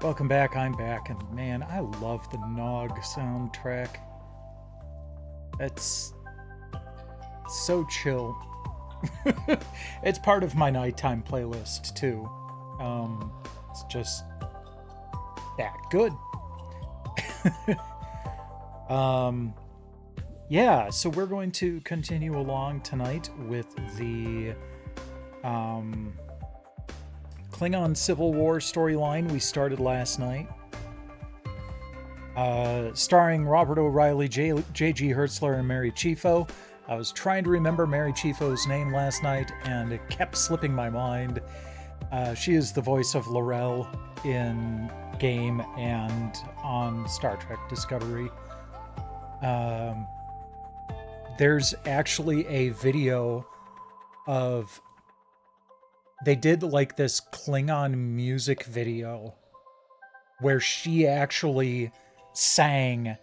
Welcome back, I'm back, and man, I love the Nog soundtrack. It's so chill. It's part of my nighttime playlist, too. It's just that good. Yeah, so we're going to continue along tonight with the Klingon Civil War storyline we started last night. Starring Robert O'Reilly, J.G. Hertzler, and Mary Chieffo. I was trying to remember Mary Chieffo's name last night, and it kept slipping my mind. She is the voice of L'Rell in game and on Star Trek Discovery. There's actually a video of... They did like this Klingon music video where she actually sang,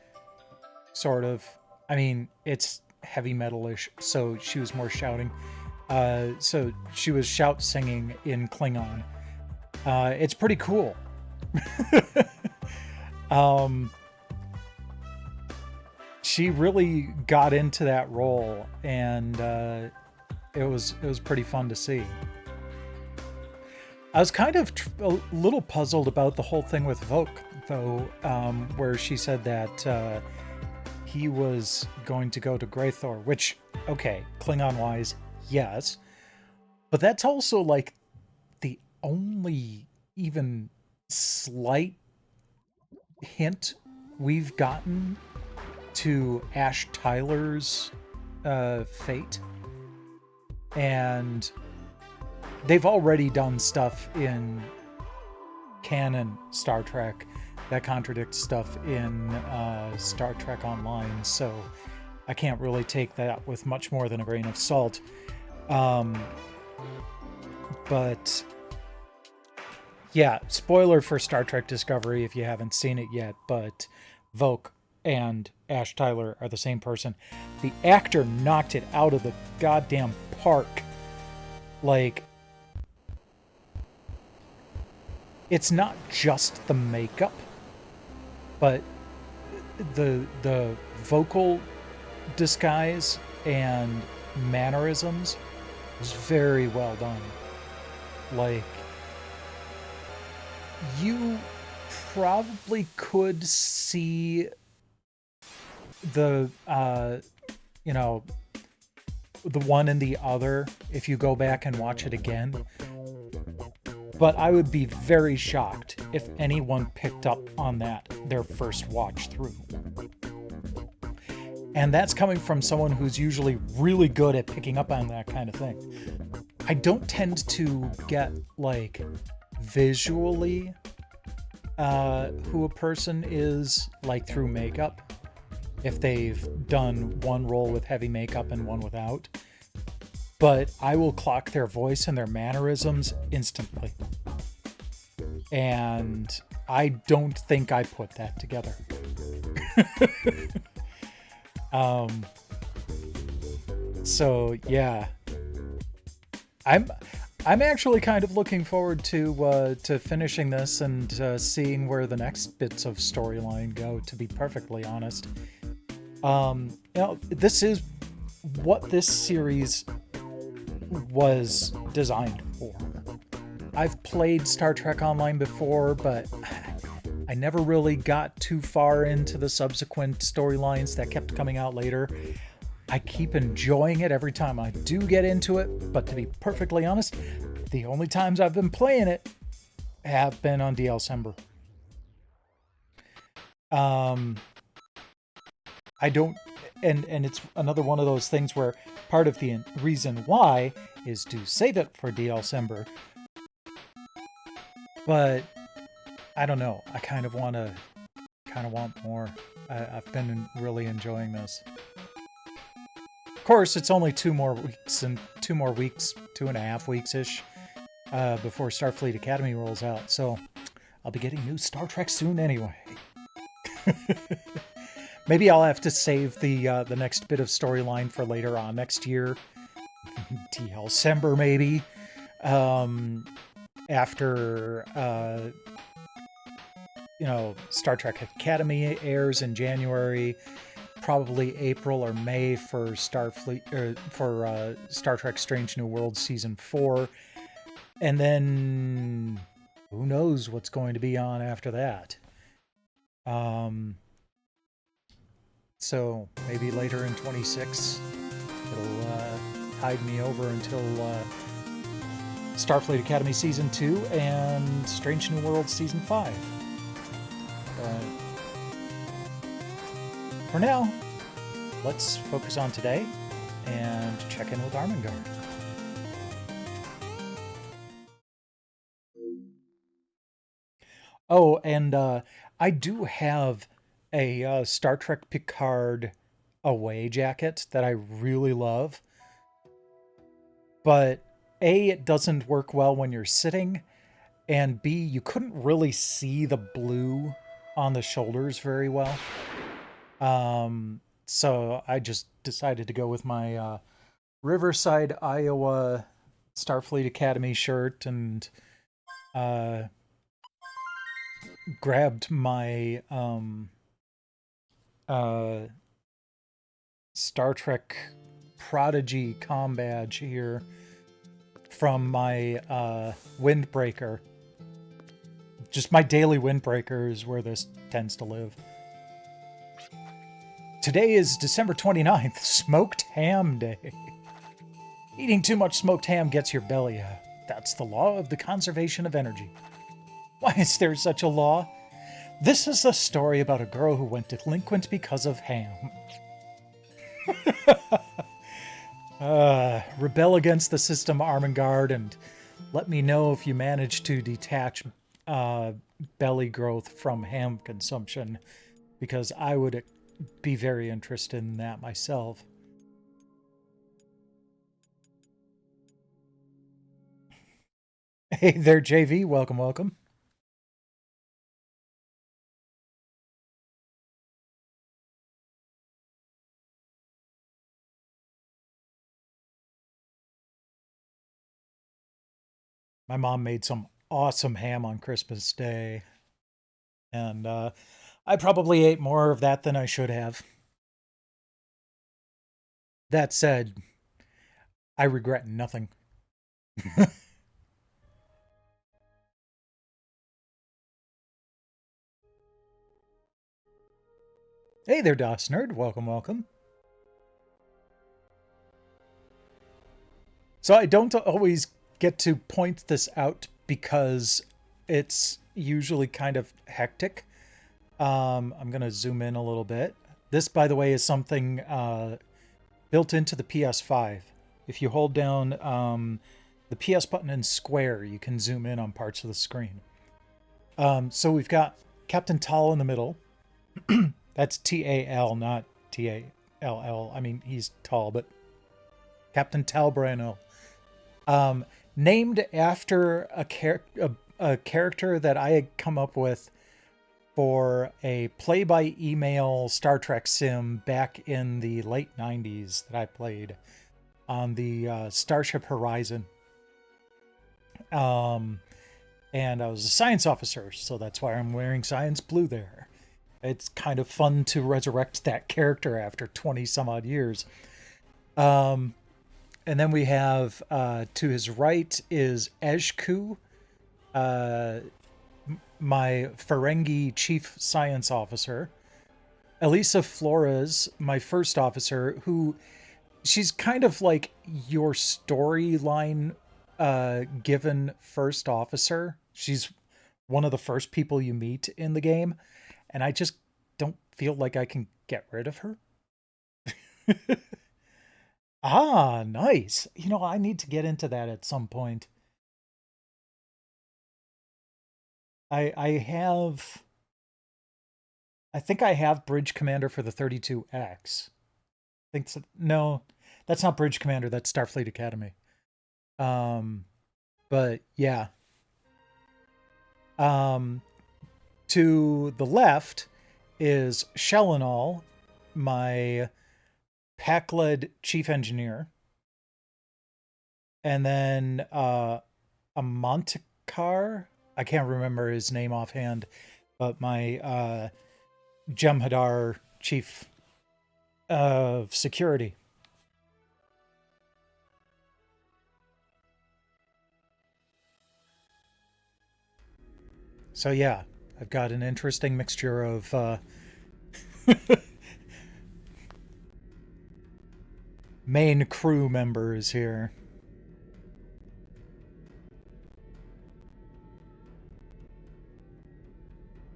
sort of. I mean, it's heavy metal-ish, so she was more shouting. So she was shout singing in Klingon. It's pretty cool. She really got into that role, and it was pretty fun to see. I was kind of a little puzzled about the whole thing with Vok, though, where she said that he was going to go to Greythor, which, okay, Klingon-wise, yes. But that's also, like, the only even slight hint we've gotten to Ash Tyler's fate. And they've already done stuff in canon Star Trek that contradicts stuff in Star Trek Online, so I can't really take that with much more than a grain of salt. But yeah, spoiler for Star Trek Discovery if you haven't seen it yet, but Voq and Ash Tyler are the same person. The actor knocked it out of the goddamn park. Like, it's not just the makeup, but the vocal disguise and mannerisms was very well done. Like, you probably could see the you know, the one and the other if you go back and watch it again, but I would be very shocked if anyone picked up on that their first watch through. And that's coming from someone who's usually really good at picking up on that kind of thing. I don't tend to get, like, visually who a person is, like, through makeup, if they've done one role with heavy makeup and one without. But I will clock their voice and their mannerisms instantly. And I don't think I put that together. So yeah, I'm actually kind of looking forward to finishing this and seeing where the next bits of storyline go, to be perfectly honest. You know, this is what this series was designed for. I've played Star Trek Online before, but I never really got too far into the subsequent storylines that kept coming out later. I keep enjoying it every time I do get into it, but to be perfectly honest, the only times I've been playing it have been on DLCember. I don't, and it's another one of those things where part of the reason why is to save it for DLCember. But I don't know. I kind of want more. I've been really enjoying this. Of course, it's only 2 more weeks, 2.5 weeks-ish, before Starfleet Academy rolls out. So I'll be getting new Star Trek soon anyway. Maybe I'll have to save the next bit of storyline for later on next year. DLCember, maybe. After you know, Star Trek Academy airs in January, probably April or May for Starfleet, for Star Trek Strange New Worlds Season 4, and then who knows what's going to be on after that. So maybe later in 26, it'll tide me over until Starfleet Academy Season 2 and Strange New Worlds Season 5. For now, let's focus on today and check in with Armengard. Oh, and I do have a Star Trek Picard away jacket that I really love. But A, it doesn't work well when you're sitting, and B, you couldn't really see the blue on the shoulders very well. So I just decided to go with my Riverside, Iowa Starfleet Academy shirt and grabbed my Star Trek Prodigy comm badge here from my windbreaker. Just my daily windbreaker is where this tends to live. Today is December 29th, Smoked Ham Day. Eating too much smoked ham gets your belly out. That's the law of the conservation of energy. Why is there such a law? This is a story about a girl who went delinquent because of ham. Rebel against the system, Armengard, and let me know if you manage to detach belly growth from ham consumption, because I would be very interested in that myself. Hey there, JV. Welcome, welcome. My mom made some awesome ham on Christmas Day, and I probably ate more of that than I should have. That said, I regret nothing. Hey there, DOS Nerd. Welcome, welcome. So I don't always get to point this out because it's usually kind of hectic. I'm going to zoom in a little bit. This, by the way, is something built into the PS5. If you hold down the PS button and square, you can zoom in on parts of the screen. So we've got Captain Tal in the middle. That's Tal, not Tall. I mean, he's tall, but Captain Tal Brano. Named after a character that I had come up with for a play-by-email Star Trek sim back in the late 90s that I played on the Starship Horizon. And I was a science officer, so that's why I'm wearing science blue there. It's kind of fun to resurrect that character after 20 some odd years. And then we have, to his right is Eshku, my Ferengi chief science officer. Elisa Flores, my first officer, who she's kind of like your storyline given first officer. She's one of the first people you meet in the game, and I just don't feel like I can get rid of her. Ah, nice. You know, I need to get into that at some point. I have I think I have Bridge Commander for the 32X. Think so. No, that's not Bridge Commander, that's Starfleet Academy. Um but yeah. Um to the left is Shellenall, my pack led chief engineer. And then a Montekar. I can't remember his name offhand, but my Jem'Hadar chief of security. So yeah, I've got an interesting mixture of main crew members here.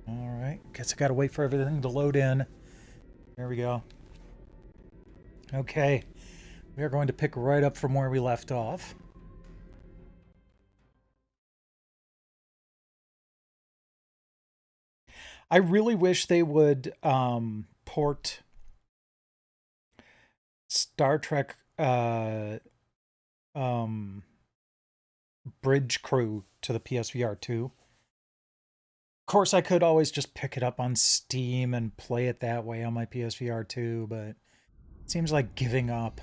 All right, guess I gotta wait for everything to load in. There we go. Okay, we are going to pick right up from where we left off. I really wish they would port Star Trek um, Bridge Crew to the PSVR 2. Of course, I could always just pick it up on Steam and play it that way on my PSVR 2, but it seems like giving up.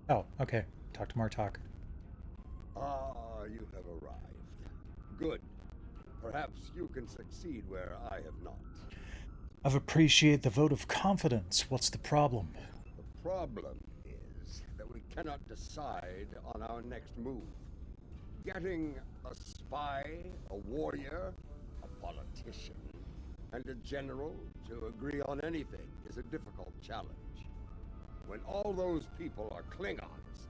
Oh, okay. Talk to Martok. Ah, you have arrived. Good. Perhaps you can succeed where I have not. I've appreciated the vote of confidence. What's the problem? The problem is that we cannot decide on our next move. Getting a spy, a warrior, a politician, and a general to agree on anything is a difficult challenge. When all those people are Klingons,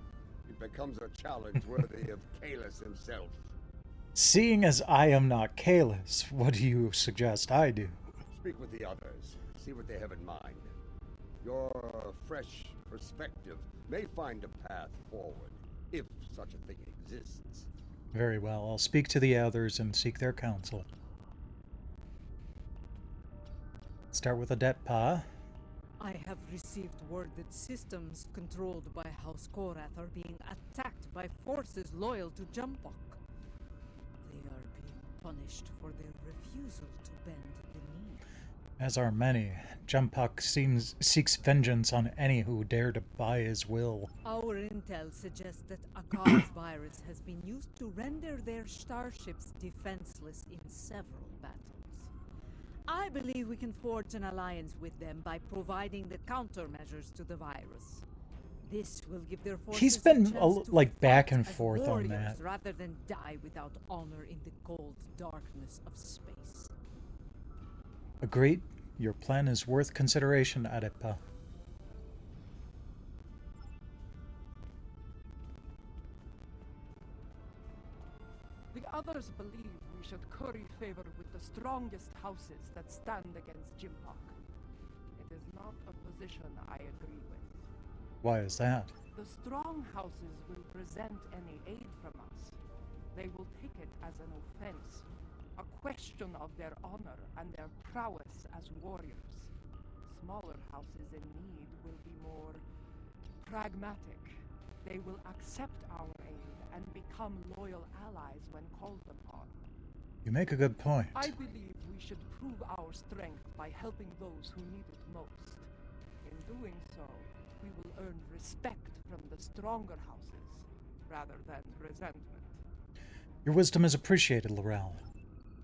it becomes a challenge worthy of Kahless himself. Seeing as I am not Kahless, what do you suggest I do? Speak with the others, see what they have in mind. Your fresh perspective may find a path forward. if such a thing exists. Very well. I'll speak to the others and seek their counsel. Start with Adetpa. I have received word that systems controlled by House Korath are being attacked by forces loyal to Jumpok. They are being punished for their refusal to bend the knee. As are many. Jumpok seeks vengeance on any who dare defy his will. Our intel suggests that Akar's virus has been used to render their starships defenseless in several battles. I believe we can forge an alliance with them by providing the countermeasures to the virus. This will give their forces He's been a chance to like back fight and as forth on warriors that. rather than die without honor in the cold darkness of space. Agreed. Your plan is worth consideration, Adetpa. The others believe we should curry favor with the strongest houses that stand against Jimpok. It is not a position I agree with. Why is that? The strong houses will resent any aid from us. They will take it as an offense, a question of their honor and their prowess as warriors. Smaller houses in need will be more pragmatic. They will accept our aid and become loyal allies when called upon. You make a good point. I believe we should prove our strength by helping those who need it most. In doing so, we will earn respect from the stronger houses, rather than resentment. Your wisdom is appreciated, Laurel.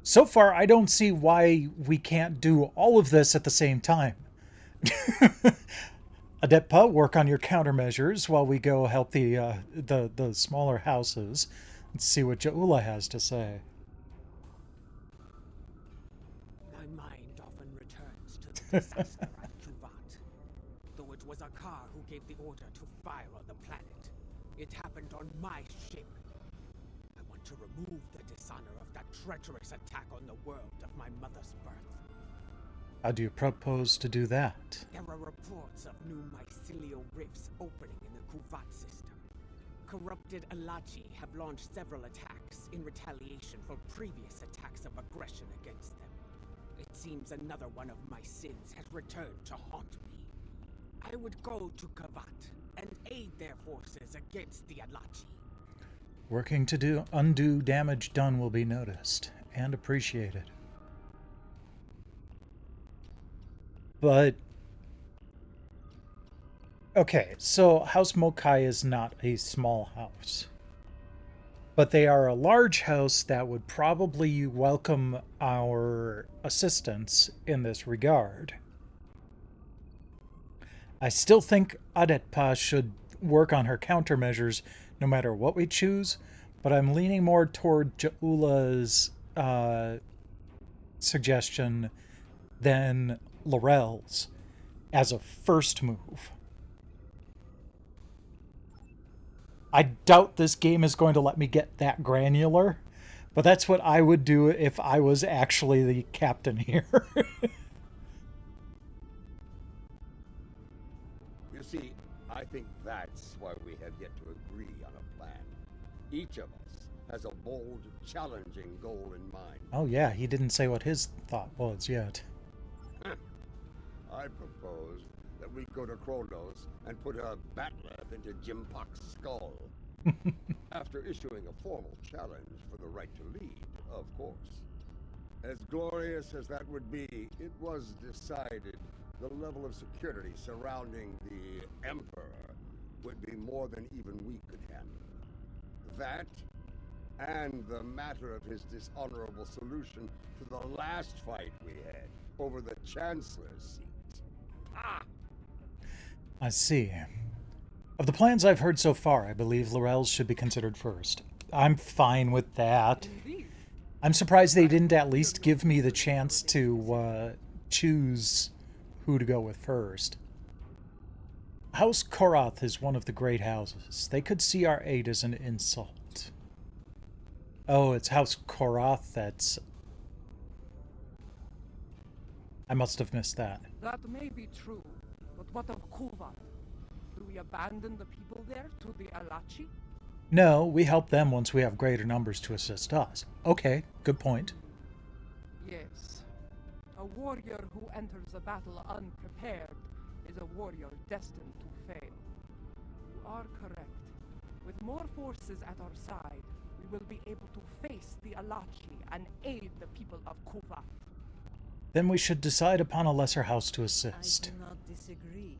So far, I don't see why we can't do all of this at the same time. Adetpa, work on your countermeasures while we go help the smaller houses and see what Jaula has to say. My mind often returns to the disaster at Kuvat. Though it was Akar who gave the order to fire on the planet, it happened on my ship. I want to remove the dishonor of that treacherous attack on the world of my mother's birth. How do you propose to do that? There are reports of new mycelial rifts opening in the Kuvat system. Corrupted Alachi have launched several attacks in retaliation for previous attacks of aggression against them. It seems another one of my sins has returned to haunt me. I would go to Kavat and aid their forces against the Alachi. Working to undo damage done will be noticed and appreciated. But okay, so House Mokai is not a small house. But they are a large house that would probably welcome our assistance in this regard. I still think Adetpa should work on her countermeasures no matter what we choose, but I'm leaning more toward Jaula's suggestion than Laurel's as a first move. I doubt this game is going to let me get that granular, but that's what I would do if I was actually the captain here. You see, I think that's why we have yet to agree on a plan. Each of us has a bold, challenging goal in mind. Oh yeah, he didn't say what his thought was yet. I propose that we go to Kronos and put a batleth into Jimpok's skull. After issuing a formal challenge for the right to lead, of course. As glorious as that would be, it was decided the level of security surrounding the Emperor would be more than even we could handle. That, and the matter of his dishonorable solution to the last fight we had over the Chancellor's seat. Ah! I see. Of the plans I've heard so far, I believe Laurel's should be considered first. I'm fine with that. Indeed. I'm surprised they didn't at least give me the chance to choose who to go with first. House Korath is one of the great houses. They could see our aid as an insult. Oh, it's House Korath that's... I must have missed that. That may be true, but what of Kuvat? Do we abandon the people there to the Alachi? No, we help them once we have greater numbers to assist us. Okay, good point. Yes. A warrior who enters a battle unprepared is a warrior destined to fail. You are correct. With more forces at our side, we will be able to face the Alachi and aid the people of Kuvat. Then we should decide upon a lesser house to I assist. do not disagree.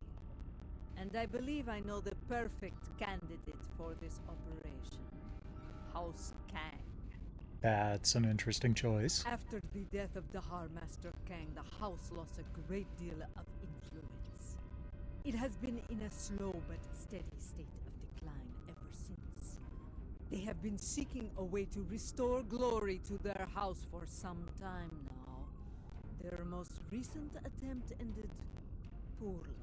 And I believe I know the perfect candidate for this operation. House Kang. That's an interesting choice. After the death of Dahar Master Kang, the house lost a great deal of influence. It has been in a slow but steady state of decline ever since. They have been seeking a way to restore glory to their house for some time now. Their most recent attempt ended poorly.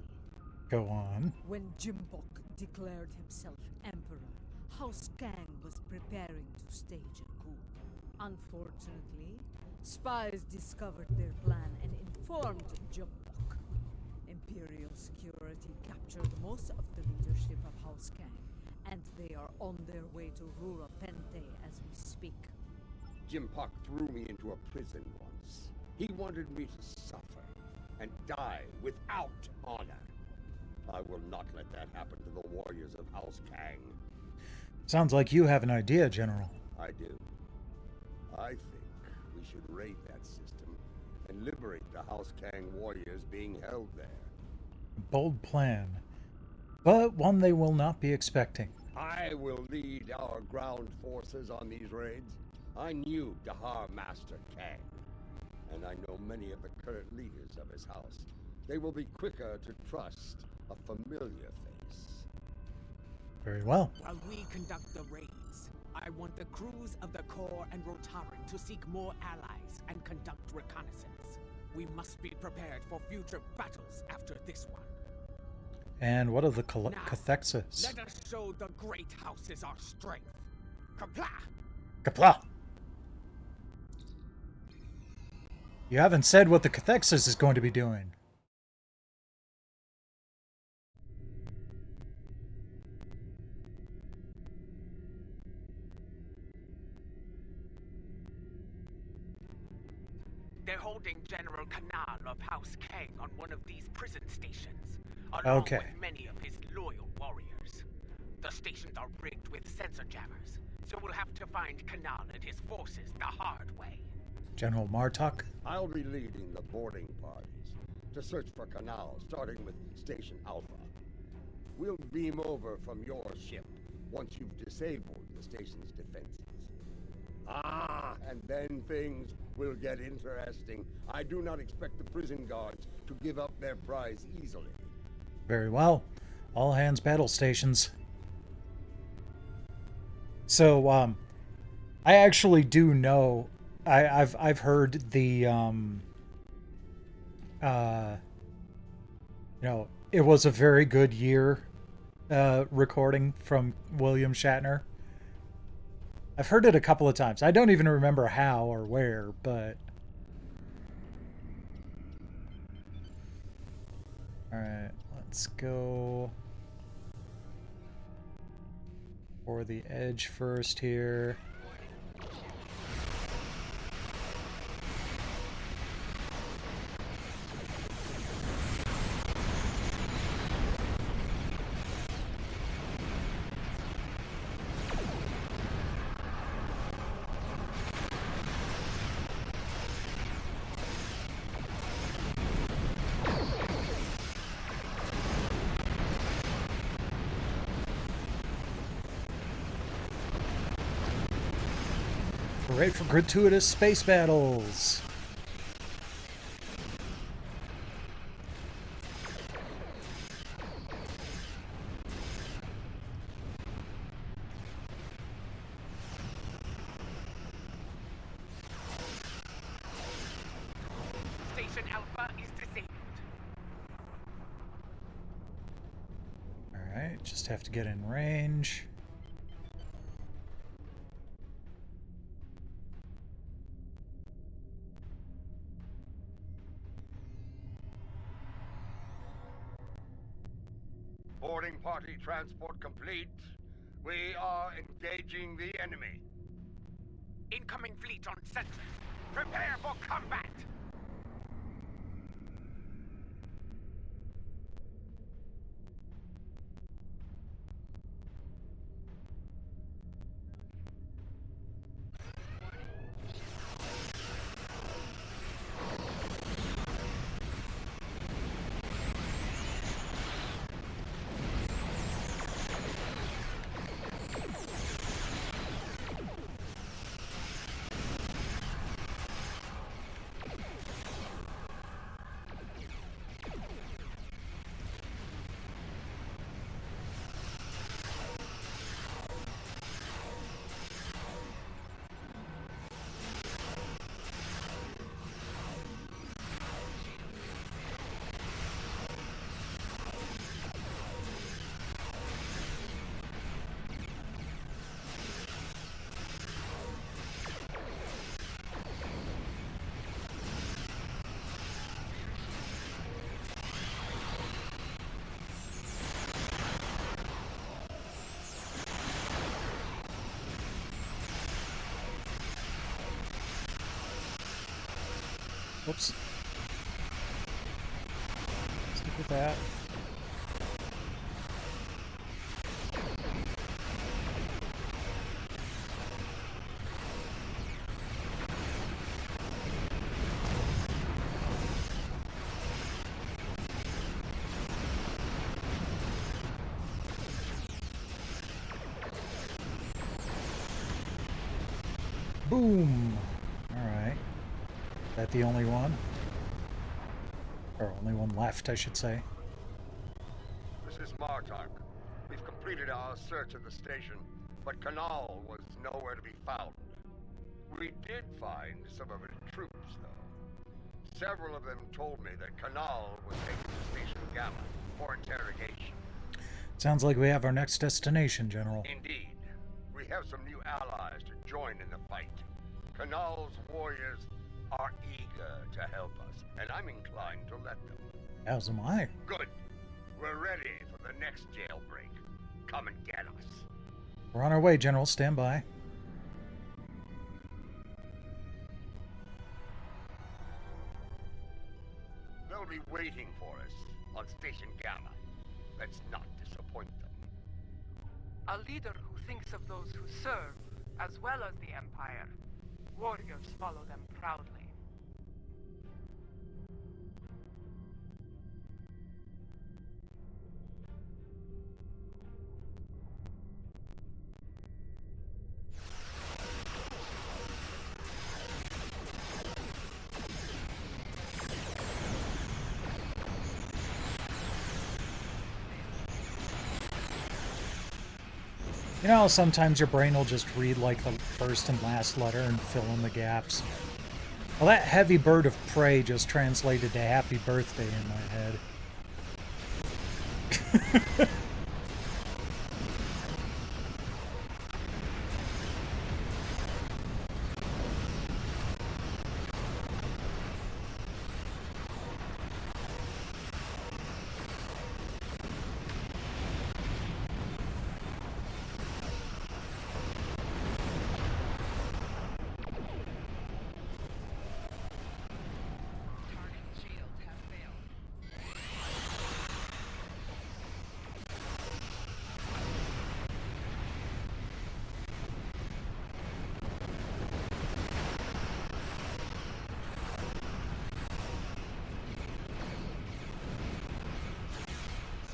Go on. When Jimbok declared himself emperor, House Kang was preparing to stage a coup. Unfortunately, spies discovered their plan and informed Jimbok. Imperial security captured most of the leadership of House Kang, and they are on their way to Rura Pente as we speak. Jim Puck threw me into a prison once. He wanted me to suffer and die without honor. I will not let that happen to the warriors of House Kang. Sounds like you have an idea, General. I do. I think we should raid that system and liberate the House Kang warriors being held there. Bold plan. But one they will not be expecting. I will lead our ground forces on these raids. I knew Dahar Master Kang, and I know many of the current leaders of his house. They will be quicker to trust a familiar face. Very well. While we conduct the raids, I want the crews of the Core and Rotaran to seek more allies and conduct reconnaissance. We must be prepared for future battles after this one. And what of the Now, cathexis? let us show the great houses our strength. Kapla! Kapla! You haven't said what the cathexis is going to be doing. They're holding General Kanal of House Kang on one of these prison stations, along Okay. with many of his loyal warriors. The stations are rigged with sensor jammers, so we'll have to find Kanal and his forces the hard way. General Martok? I'll be leading the boarding parties to search for Canal, starting with Station Alpha. We'll beam over from your ship once you've disabled the station's defenses. And then things will get interesting. I do not expect the prison guards to give up their prize easily. Very well. All hands battle stations. So, I actually do know. I've heard the it was a very good year recording from William Shatner. I've heard it a couple of times. I don't even remember how or where, but all right, let's go for the edge first here. Great for gratuitous space battles. Station Alpha is disabled. Alright, just have to get in range. Boarding party transport complete. We are engaging the enemy. Incoming fleet on center. Prepare for combat! Whoops. Stick with that. Boom! Alright. That the only one? Or only one left, I should say. This is Martok. We've completed our search of the station, but Kanal was nowhere to be found. We did find some of its troops, though. Several of them told me that Kanal was taken to Station Gamma for interrogation. Sounds like we have our next destination, General. Indeed. We have some new allies to join in the fight. Kanal's warriors are eager to help us, and I'm inclined to let them. As am I. Good. We're ready for the next jailbreak. Come and get us. We're on our way, General. Stand by. They'll be waiting for us on Station Gamma. Let's not disappoint them. A leader who thinks of those who serve, as well as the Empire. Warriors follow them proudly. You know how sometimes your brain will just read like the first and last letter and fill in the gaps? Well, that heavy bird of prey just translated to happy birthday in my head.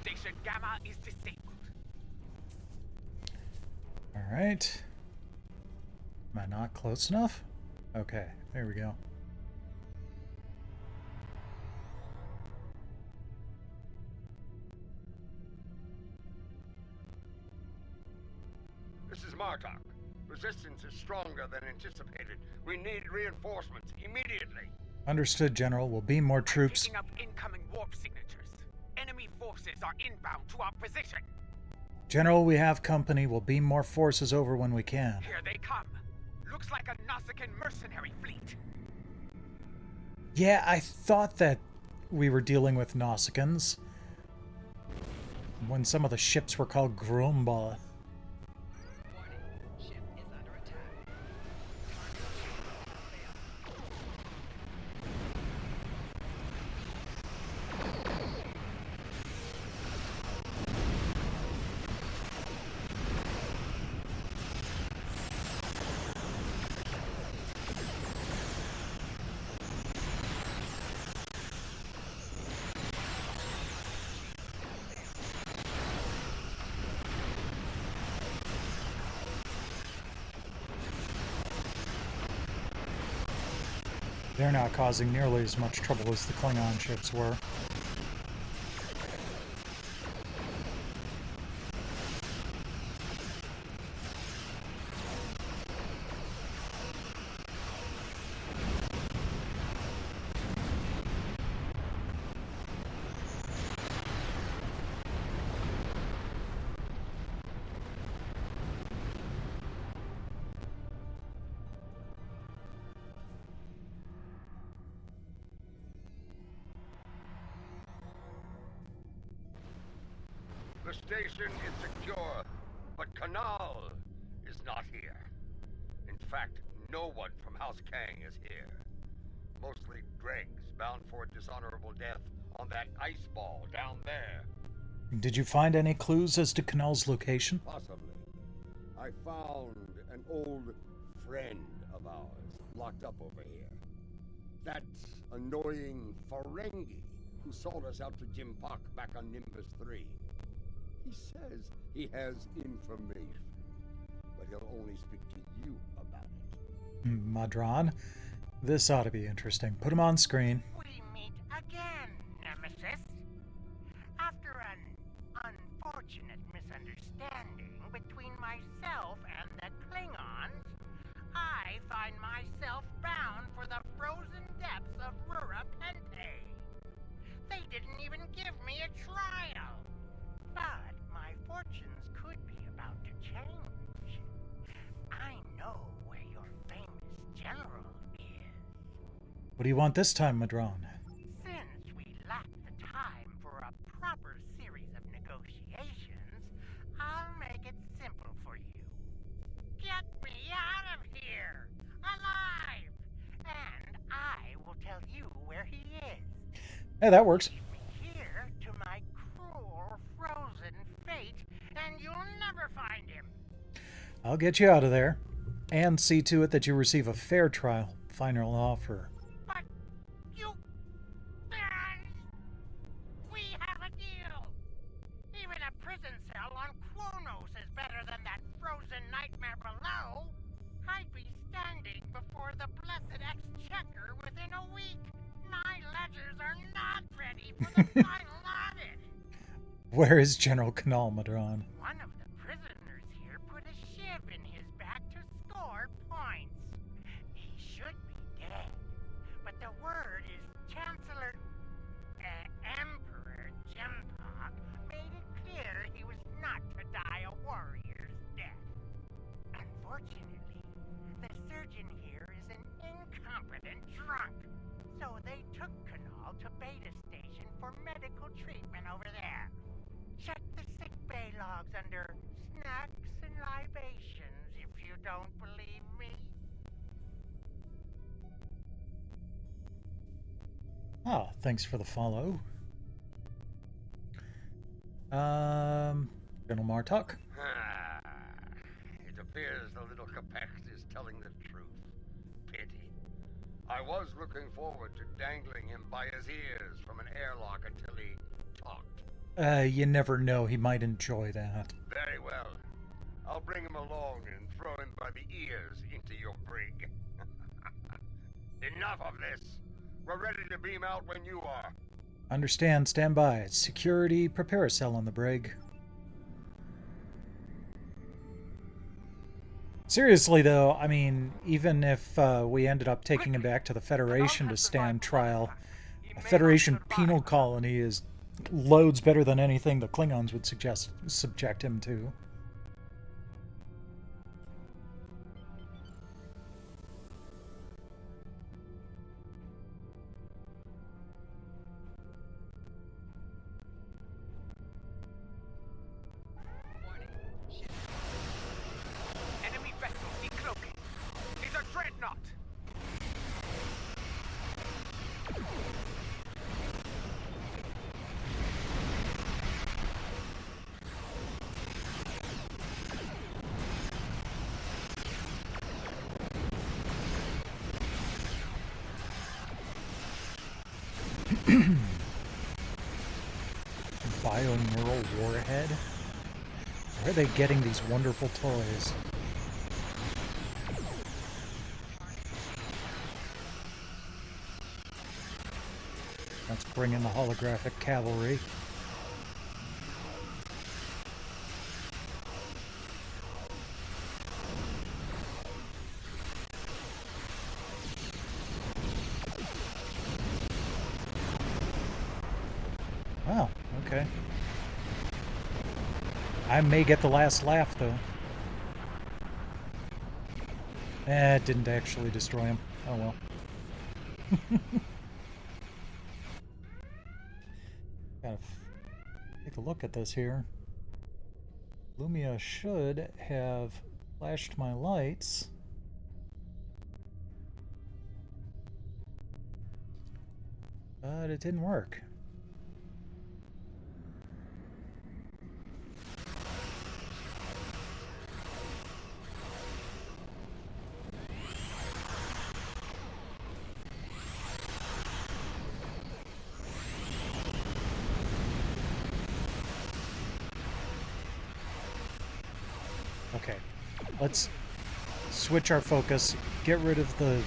Station Gamma is disabled. Alright. Am I not close enough? Okay, there we go. This is Martok. Resistance is stronger than anticipated. We need reinforcements immediately. Understood, General. We'll beam more troops. Picking up incoming warp signatures. Enemy forces are inbound to our position. General, we have company. We'll beam more forces over when we can. Here they come. Looks like a Nausicaan mercenary fleet. Yeah, I thought that we were dealing with Nausicaans when some of the ships were called Grumba. They're not causing nearly as much trouble as the Klingon ships were. The station is secure, but Kanal is not here. In fact, no one from House Kang is here. Mostly dregs bound for dishonorable death on that ice ball down there. Did you find any clues as to Kanal's location? Possibly. I found an old friend of ours locked up over here. That annoying Ferengi who sold us out to Jim Park back on Nimbus 3. He says he has information, but he'll only speak to you about it. Madron, this ought to be interesting. Put him on screen. We meet again, Nemesis. After an unfortunate misunderstanding between myself and the Klingons, I find myself bound for the frozen depths of Rura Penthe. They didn't even give me a trial. But my fortunes could be about to change. I know where your famous general is. What do you want this time, Madron? Since we lack the time for a proper series of negotiations, I'll make it simple for you. Get me out of here, alive, and I will tell you where he is. Hey, that works. Leave me here to my cruel, frozen fate, and you'll never find him. I'll get you out of there. And see to it that you receive a fair trial. Final offer. But you... We have a deal. Even a prison cell on Kronos is better than that frozen nightmare below. I'd be standing before the blessed exchequer within a week. My ledgers are not ready for the final audit. Where is General Kanal, Madron? One of the prisoners here put a shiv in his back to score points. He should be dead, but the word is Emperor Jempak made it clear he was not to die a warrior's death. Unfortunately, the surgeon here is an incompetent drunk, so they took Kanal to Beta Station for medical treatment over there. Check the sickbay logs under snacks and libations if you don't believe me. Ah, thanks for the follow. General Martok? It appears the little Capex is telling the truth. Pity. I was looking forward to dangling him by his ears from an airlock until he talked. You never know. He might enjoy that. Very well. I'll bring him along and throw him by the ears into your brig. Enough of this. We're ready to beam out when you are. Understand. Stand by. Security. Prepare a cell on the brig. Seriously, though, I mean, even if we ended up taking him back to the Federation to stand trial, a Federation penal colony is loads better than anything the Klingons would subject him to. Enemy vessel decloaking. It's a dreadnought. Bioneural warhead? Where are they getting these wonderful toys? Let's bring in the holographic cavalry. Wow, okay. I may get the last laugh, though. It didn't actually destroy him. Oh well. Gotta take a look at this here. Lumia should have flashed my lights. But it didn't work. Okay, let's switch our focus, get rid of the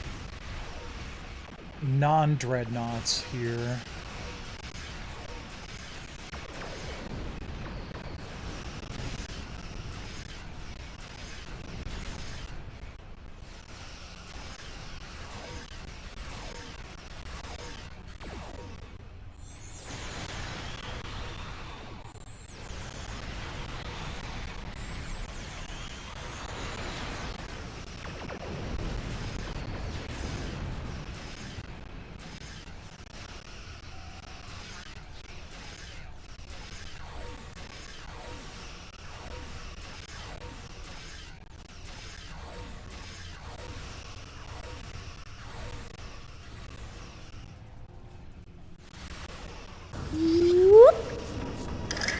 non-dreadnoughts here.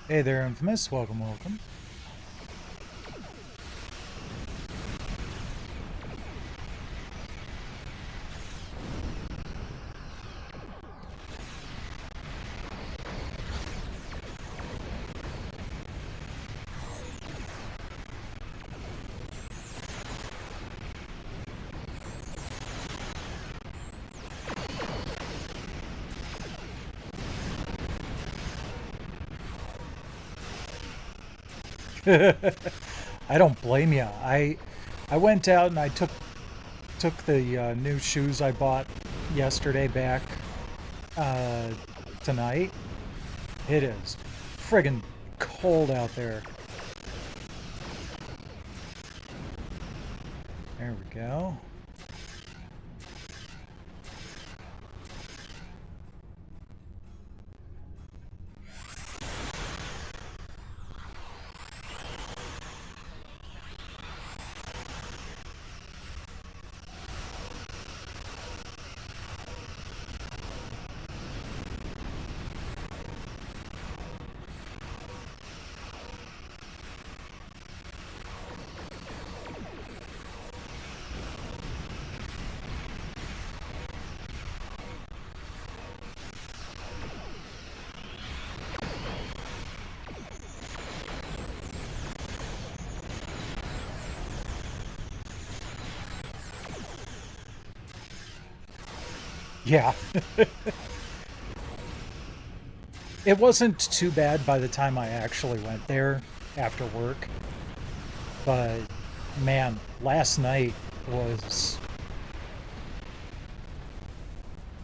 Hey there, Infamous. Welcome, welcome. I don't blame you. I went out and I took the new shoes I bought yesterday back tonight. It is friggin' cold out there. There we go. Yeah. It wasn't too bad by the time I actually went there after work. But, man, last night was...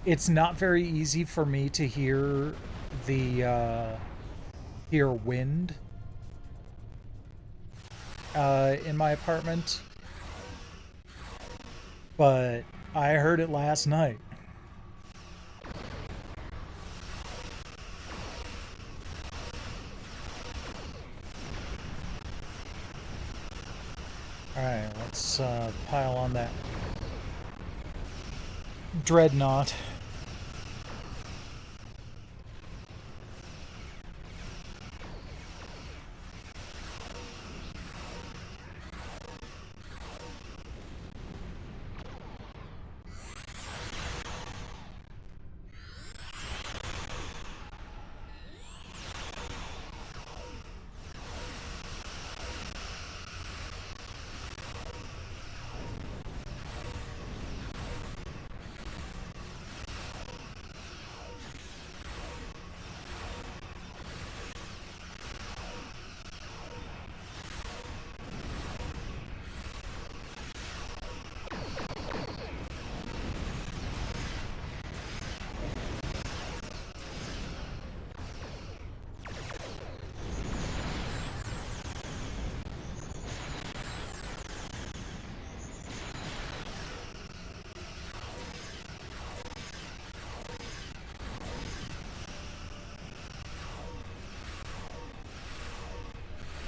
It's not very easy for me to hear the, hear wind in my apartment. But I heard it last night. Alright, let's pile on that dreadnought.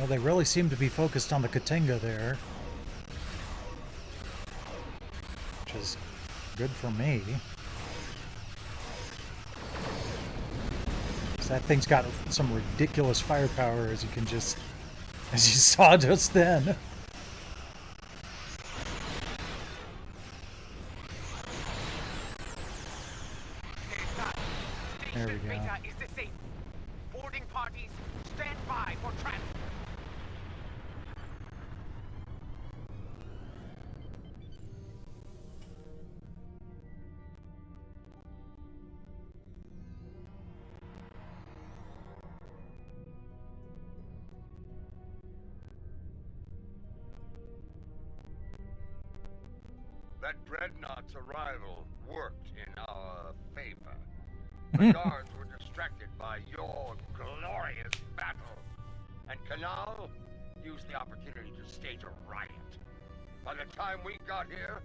Well, they really seem to be focused on the Katinga there. Which is good for me. So that thing's got some ridiculous firepower, as you saw just then. There we go. Is disabled. Boarding parties, stand by for transport. That dreadnought's arrival worked in our favor. The guards were distracted by your glorious battle, and Canal used the opportunity to stage a riot. By the time we got here,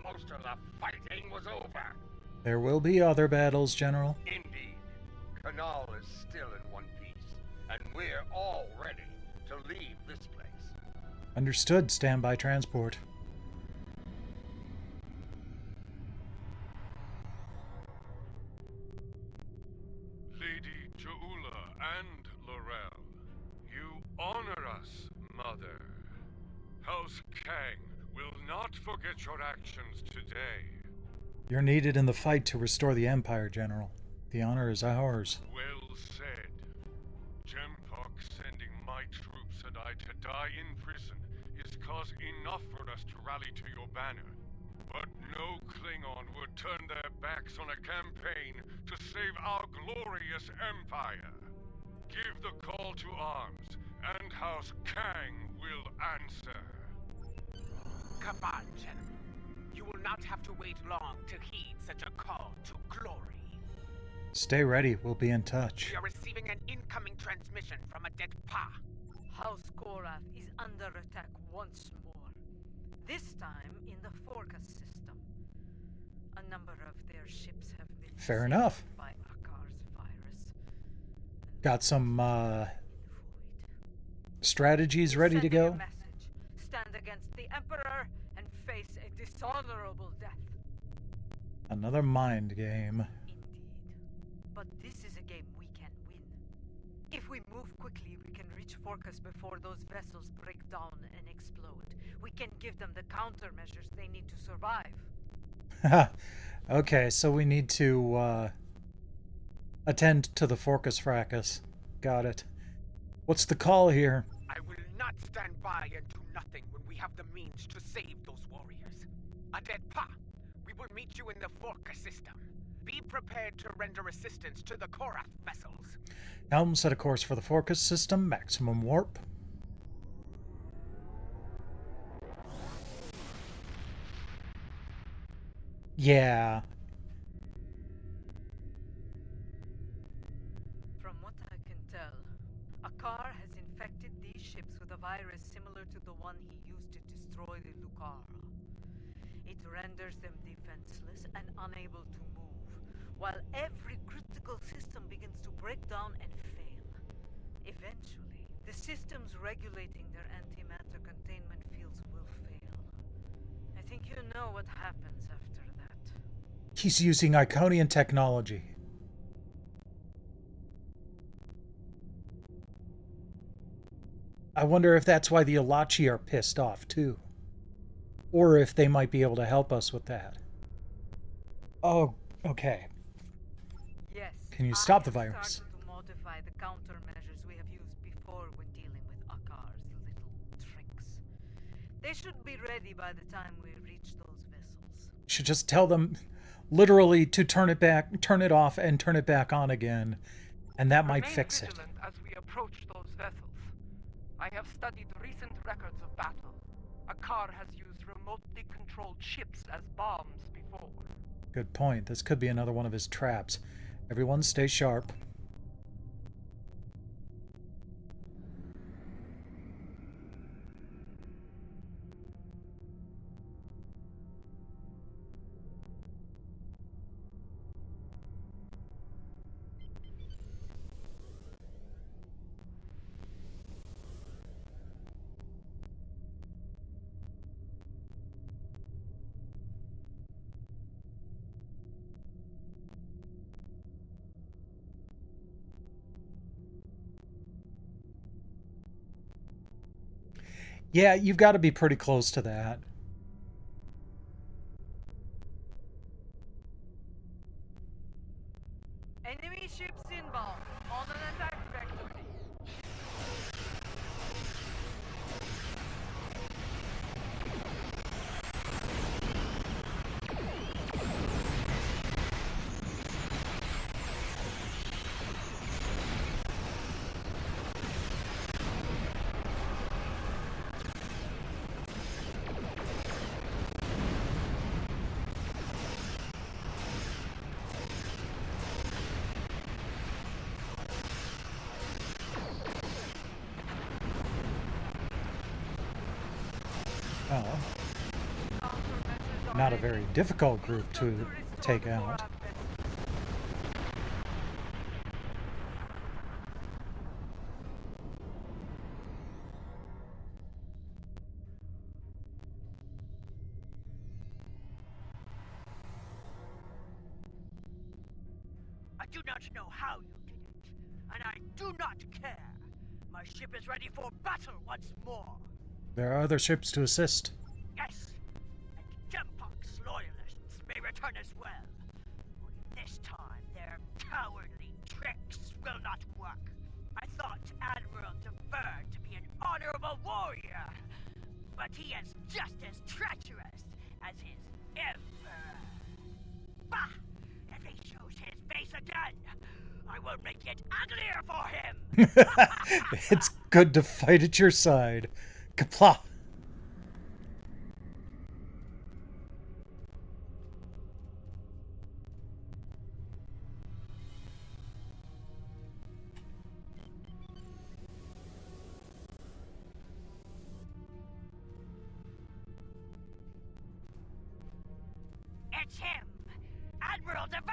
most of the fighting was over. There will be other battles, General. Indeed, Canal is still in one piece, and we're all ready to leave this place. Understood. Stand by transport. Lady Joula and Laurel, you honor us, Mother. House Kang will not forget your actions today. You're needed in the fight to restore the Empire, General. The honor is ours. Well said. Jempok sending my troops and I to die in prison is cause enough for us to rally to your banner. But no Klingon would turn their backs on a campaign to save our glorious Empire. Give the call to arms, and House Kang will answer. Come on, gentlemen. You will not have to wait long to heed such a call to glory. Stay ready. We'll be in touch. We are receiving an incoming transmission from a dead Pa. House Korath is under attack once more. This time in the Forcas system. A number of their ships have been Fair saved enough. by Akar's virus. Got some strategies ready to Sending a go. message. Stand against the Emperor and face a dishonorable death. Another mind game. Indeed. But this is a game we can win. If we move quickly, we can reach Forcas before those vessels break down and explode. We can give them the countermeasures they need to survive. Okay, so we need to attend to the Forcas fracas. Got it. What's the call here? I will not stand by and do nothing when we have the means to save those warriors. A dead Pa. We will meet you in the Forca system. Be prepared to render assistance to the Korath vessels. Helm, set a course for the Forcas system. Maximum warp. Yeah. From what I can tell, Akar has infected these ships with a virus similar to the one he used to destroy the Lucara. It renders them defenseless and unable to move, while every critical system begins to break down and fail. Eventually, the systems regulating their antimatter containment fields will fail. I think you know what happens after that. He's using Iconian technology. I wonder if that's why the Alachi are pissed off, too. Or if they might be able to help us with that. Oh, okay. Yes. Can you stop the I have virus? started to modify the countermeasures we have used before when dealing with Akar's little tricks. They should be ready by the time we reach those vessels. Should just tell them literally to turn it back, turn it off, and turn it back on again. And that might Remain fix it. vigilant as we approach those vessels. I have studied recent records of battle. Akar has used remotely controlled ships as bombs before. Good point. This could be another one of his traps. Everyone stay sharp. Yeah, you've got to be pretty close to that. Enemy ships inbound on an attack vector. Well, not a very difficult group to take out. I do not know how you did it, and I do not care. My ship is ready for battle once more. There are other ships to assist. Yes, and Gempox loyalists may return as well. Only this time, their cowardly tricks will not work. I thought Admiral DeVere to be an honorable warrior, but he is just as treacherous as his emperor. Bah! If he shows his face again, I will make it uglier for him! It's good to fight at your side. Kapla! It's him! Admiral DeVere!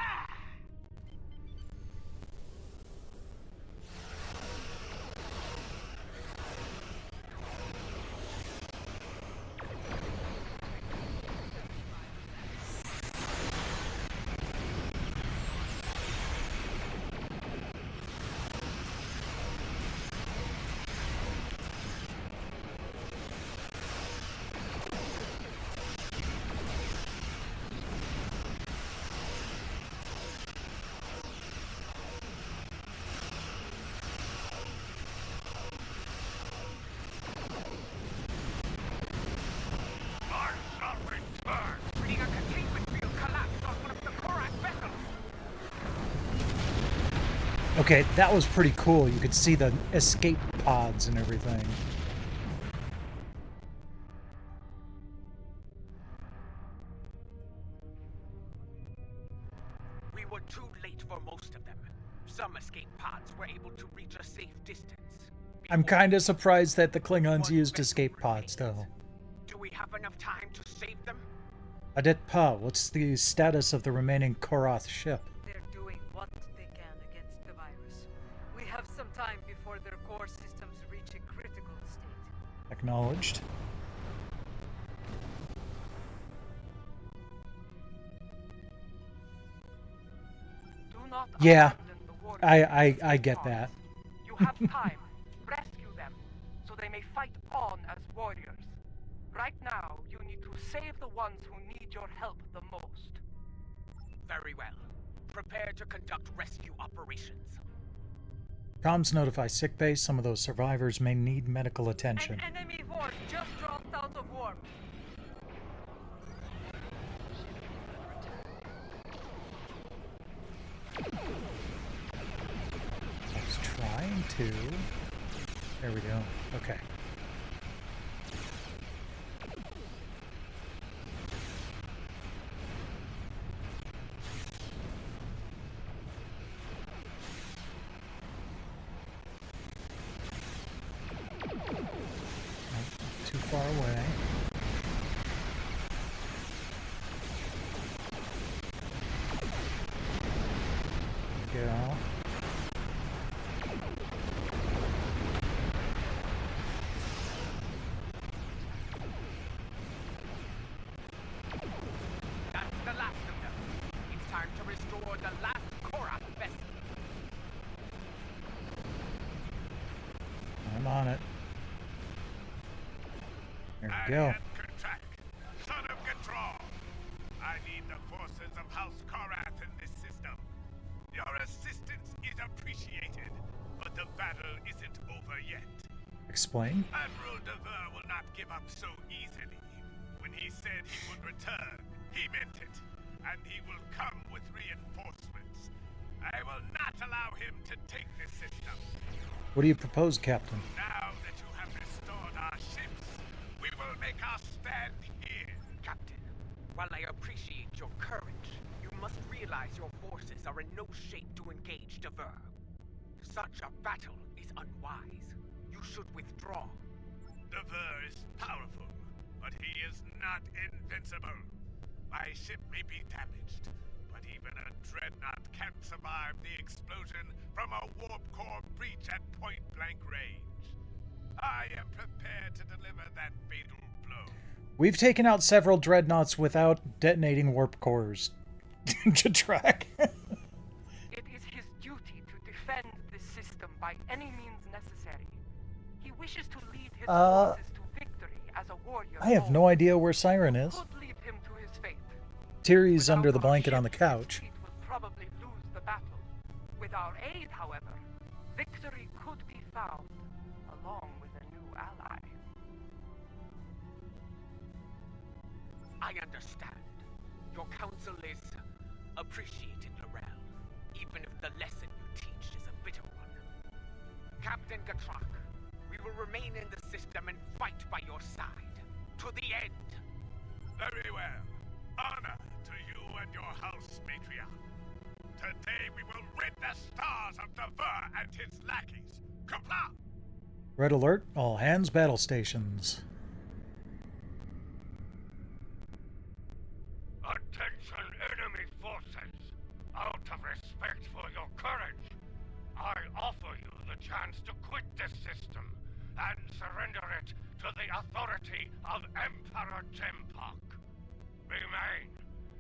Okay, that was pretty cool. You could see the escape pods and everything. We were too late for most of them. Some escape pods were able to reach a safe distance. I'm kind of surprised that the Klingons used escape pods, though. Do we have enough time to save them? Adet Pa, what's the status of the remaining Korath ship? They're doing what they can against the virus. We have some time before their core systems reach a critical state. Acknowledged. Do not Yeah, abandon the warriors I get that. You have time. Rescue them, so they may fight on as warriors. Right now, you need to save the ones who need your help the most. Very well. Prepare to conduct rescue operations. Comms notify sickbay. Some of those survivors may need medical attention. An enemy force just dropped out of warp. I was trying to... There we go. Okay. Not too far away. There we go. That's the last of them. It's time to restore the last Korath vessel. I'm on it. go. Son of Gatral. I need the forces of House Korath in this system. Your assistance is appreciated, but the battle isn't over yet. Explain. Admiral Dever will not give up so easily. When he said he would return, he meant it, and he will come with reinforcements. I will not allow him to take this system. What do you propose, Captain? Now that you have restored our ships, we will make our stand here. Captain, while I appreciate your courage, you must realize your forces are in no shape to engage Dever. Such a battle is unwise. You should withdraw. Dever is powerful, but he is not invincible. My ship may be damaged, but even a dreadnought can't survive the explosion from a warp core breach at point-blank range. I am prepared to deliver that fatal blow. We've taken out several dreadnoughts without detonating warp cores. Jatrak. It is his duty to defend this system by any means necessary. He wishes to lead his forces to victory as a warrior. I have no idea where Siren is. Could leave him to his fate. Tyrion's under the Without our blanket on the ships, couch. He will probably lose the battle. With our aid, however, victory could be found, along with a new ally. I understand. Your counsel is appreciated, Laurel, even if the lesson you teach is a bitter one. Captain Gatrak, we will remain in the system and fight by your side, to the end. Very well. Honor to you and your house, matriarch. Today we will rid the stars of Dever and his lackeys. Comply! Red alert, all hands battle stations. Attention enemy forces! Out of respect for your courage, I offer you the chance to quit this system and surrender it to the authority of Emperor Jempok. Remain,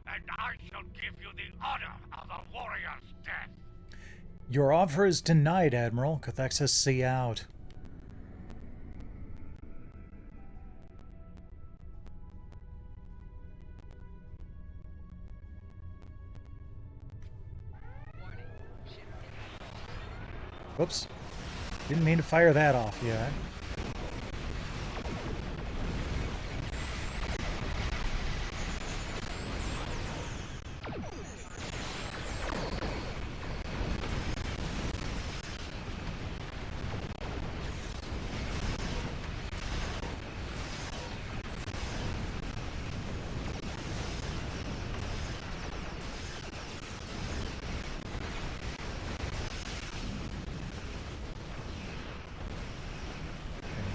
and I shall give you the honor of a warrior's death. Your offer is denied, Admiral. Cathexis, see out. Whoops. Didn't mean to fire that off yet.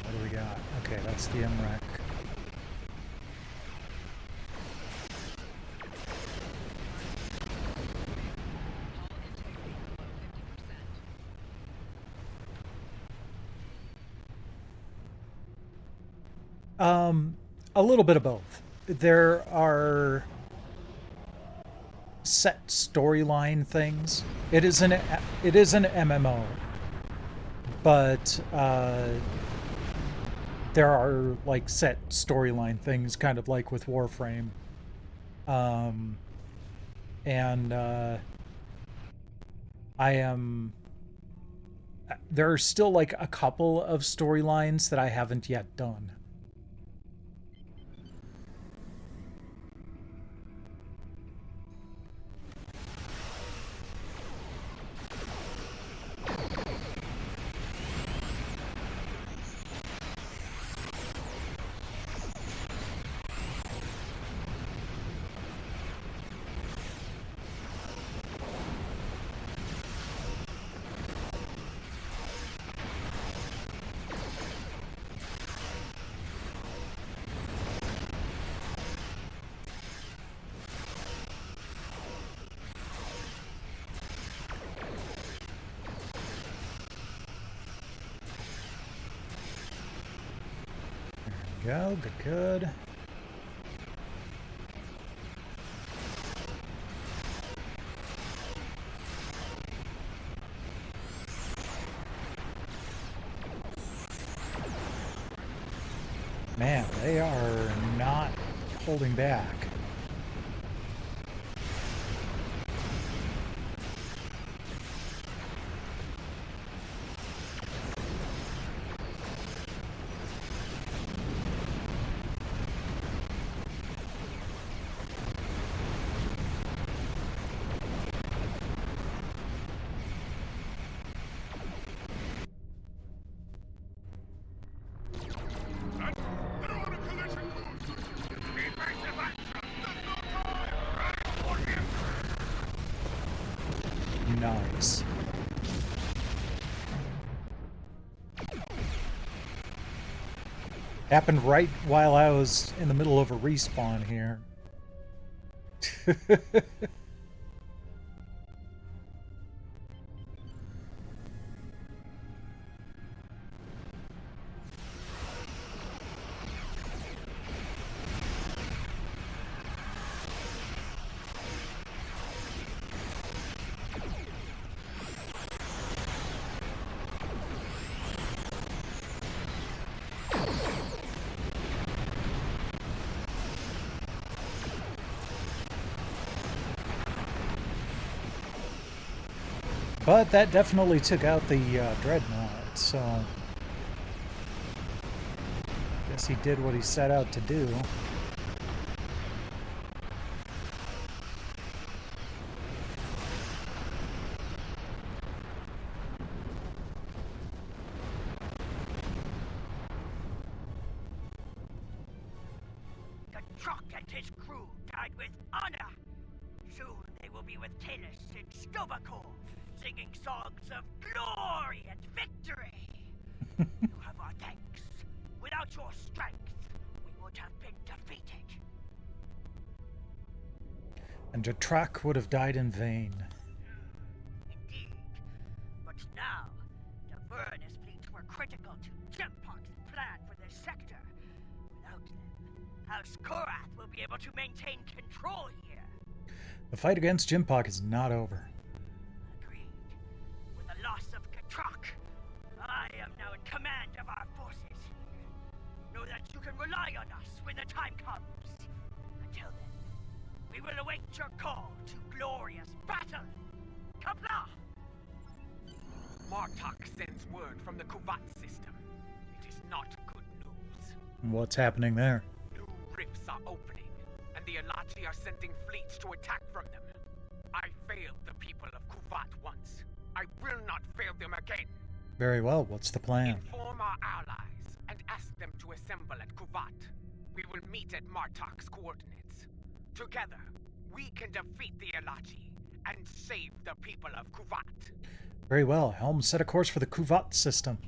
What do we got? Okay, that's the MREC. A little bit of both. There are set storyline things. It is an MMO, but there are like set storyline things, kind of like with Warframe, and there are still like a couple of storylines that I haven't yet done. Go, good. Man, they are not holding back. Nice. Happened right while I was in the middle of a respawn here. But that definitely took out the dreadnought, so guess he did what he set out to do. The truck and his crew died with honor. Soon they will be with Talis and Stovacor, singing songs of glory and victory. You have our thanks. Without your strength, we would have been defeated. And the truck would have died in vain. Indeed. But now, the Vernus fleets were critical to Gempok's plan for this sector. Without them, House Korath will be able to maintain control here. The fight against Gempok is not over. Agreed. With the loss of Katrak, I am now in command of our forces here. Know that you can rely on us when the time comes. Until then, we will await your call to glorious battle. Kapla! Martok sends word from the Kuvat system. It is not good news. What's happening there? New rifts are opening, and the Alachi are sending fleets to attack from them. I failed the people of Kuvat once. I will not fail them again. Very well, what's the plan? Inform our allies and ask them to assemble at Kuvat. We will meet at Martok's coordinates. Together, we can defeat the Alachi and save the people of Kuvat. Very well, Helm, set a course for the Kuvat system.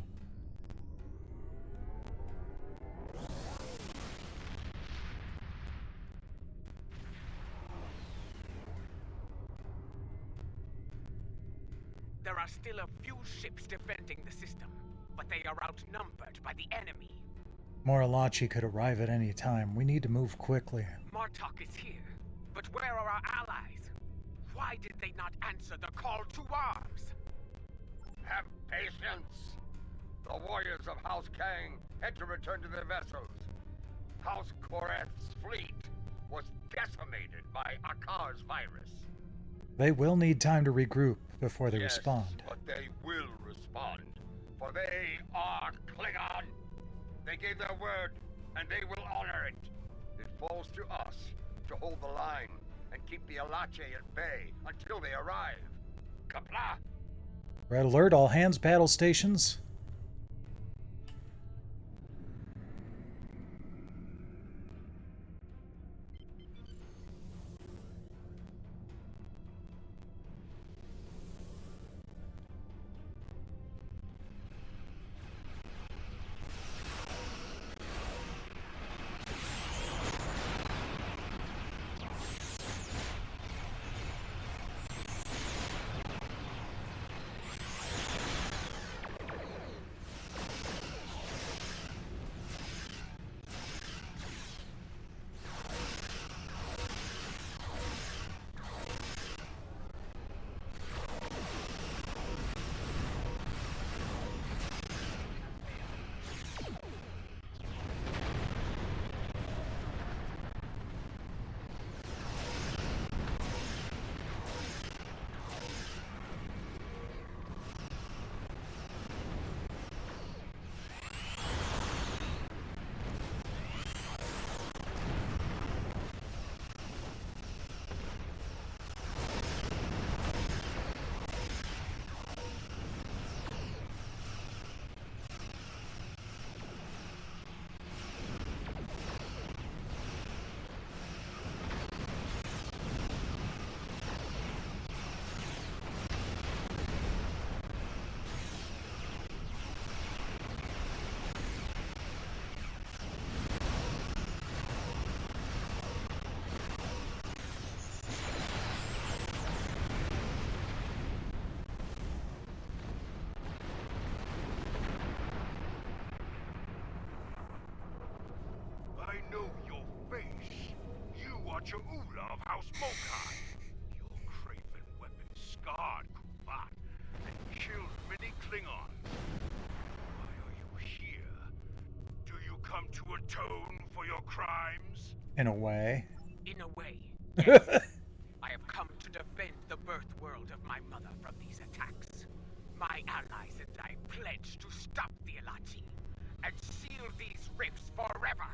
There are still a few ships defending the system, but they are outnumbered by the enemy. More Alachi could arrive at any time. We need to move quickly. Martok is here, but where are our allies? Why did they not answer the call to arms? Have patience. The warriors of House Kang had to return to their vessels. House Korath's fleet was decimated by Akar's virus. They will need time to regroup before they Yes, respond. but they will respond, for they are Klingon. They gave their word, and they will honor it. It falls to us to hold the line and keep the Alache at bay until they arrive. Kapla! Red alert, all hands, battle stations. Chahula of House Mokai. Your craven weapon scarred Kuvat and killed many Klingons. Why are you here? Do you come to atone for your crimes? In a way. In a way, yes. I have come to defend the birth world of my mother from these attacks. My allies and I pledge to stop the Alachi and seal these rifts forever.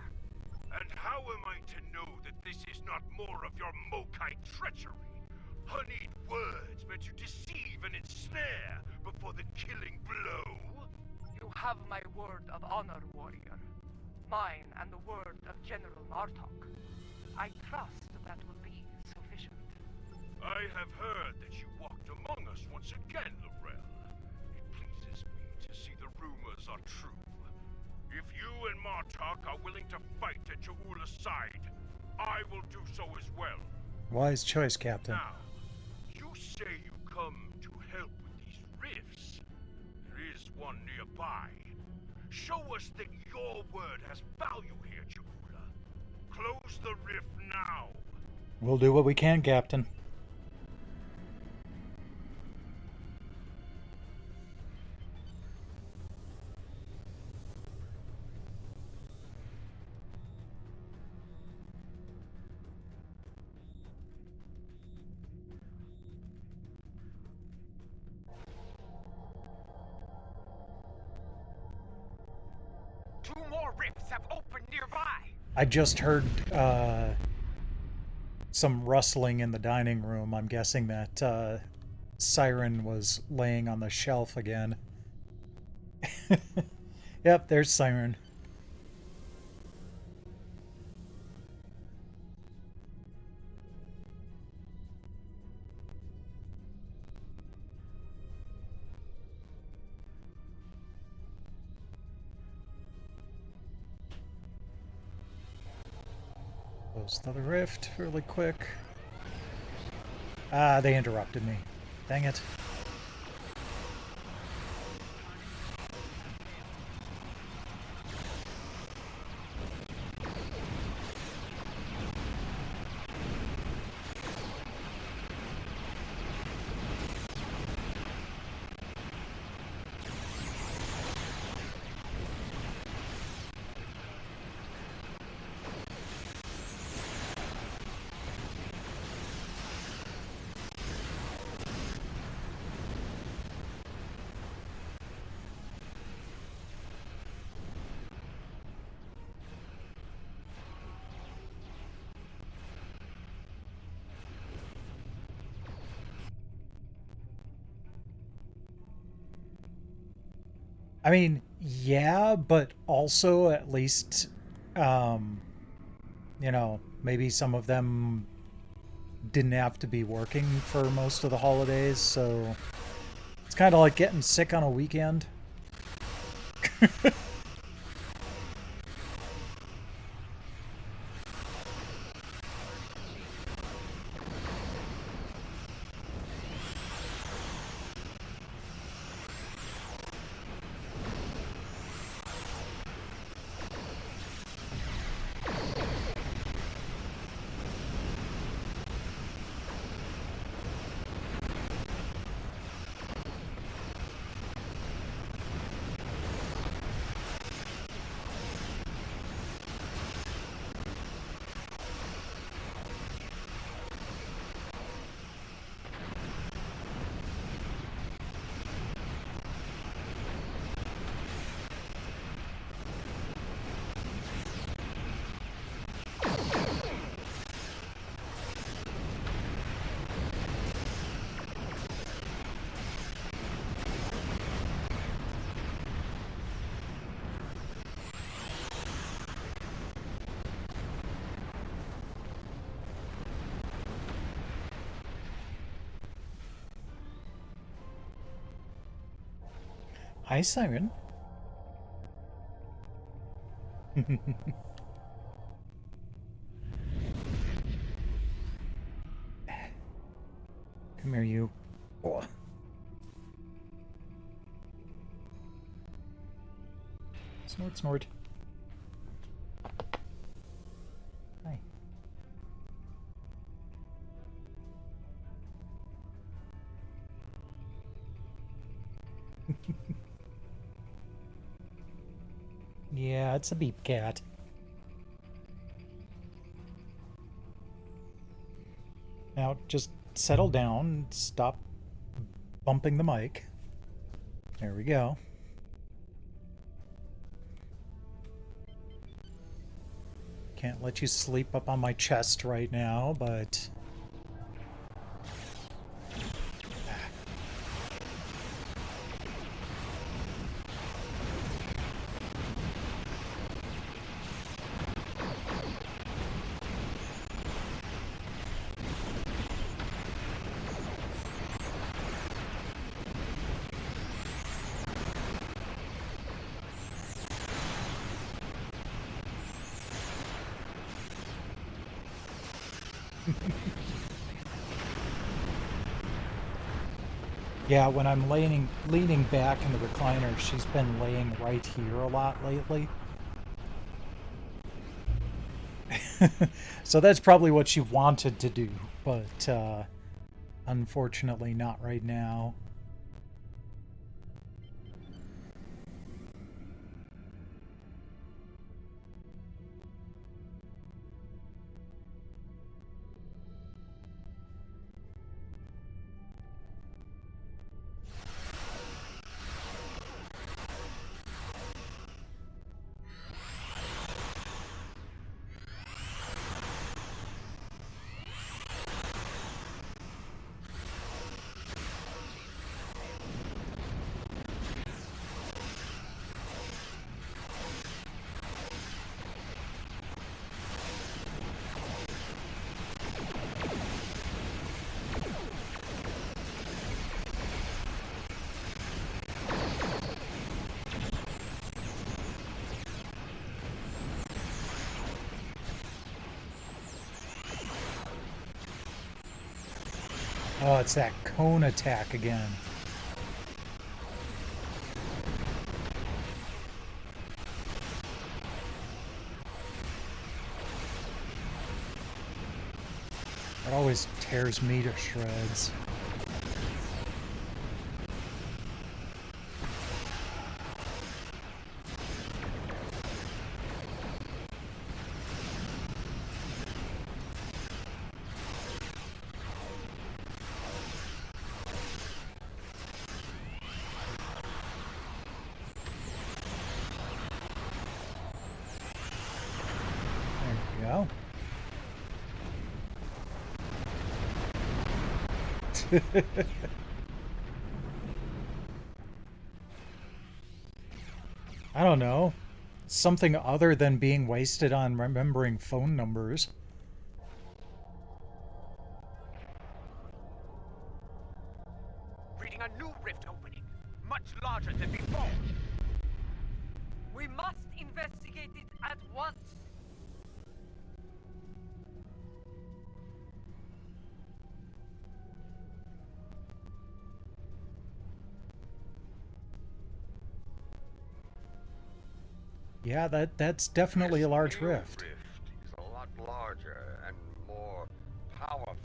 And how am I to know that this is not more of your Mokai treachery? Honeyed words meant to deceive and ensnare before the killing blow? You have my word of honor, warrior. Mine and the word of General Martok. I trust that will be sufficient. I have heard that you walked among us once again, Laurel. It pleases me to see the rumors are true. If you and Martok are willing to fight at Chahula's side, I will do so as well. Wise choice, Captain. Now, you say you come to help with these rifts. There is one nearby. Show us that your word has value here, Chahula. Close the rift now. We'll do what we can, Captain. Two more rifts have opened nearby. I just heard some rustling in the dining room. I'm guessing that Siren was laying on the shelf again. Yep, there's Siren. Close the rift really quick. Ah, they interrupted me. Dang it. I mean, yeah, but also at least, you know, maybe some of them didn't have to be working for most of the holidays, so it's kind of like getting sick on a weekend. Hi, Siren. Come here, you. Oh. Snort, snort. Hi. Yeah, it's a beep cat. Now, just settle down. Stop bumping the mic. There we go. Can't let you sleep up on my chest right now, but... Yeah, when I'm leaning back in the recliner, she's been laying right here a lot lately. So that's probably what she wanted to do, but unfortunately not right now. Oh, it's that cone attack again. It always tears me to shreds. I don't know. Something other than being wasted on remembering phone numbers. Reading a new rift opening, much larger than before. We must investigate it at once. Yeah, that's definitely a large rift. Rift is a lot larger and more powerful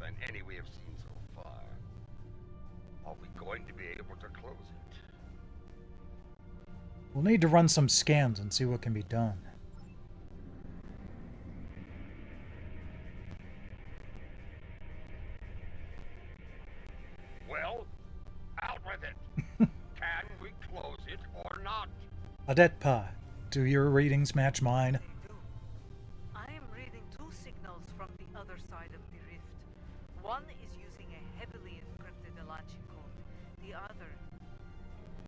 than any we have seen so far. Are we going to be able to close it? We'll need to run some scans and see what can be done. Well, out with it. Can we close it or not? Adetpa, do your readings match mine? They do. I am reading two signals from the other side of the rift. One is using a heavily encrypted Alachi code. The other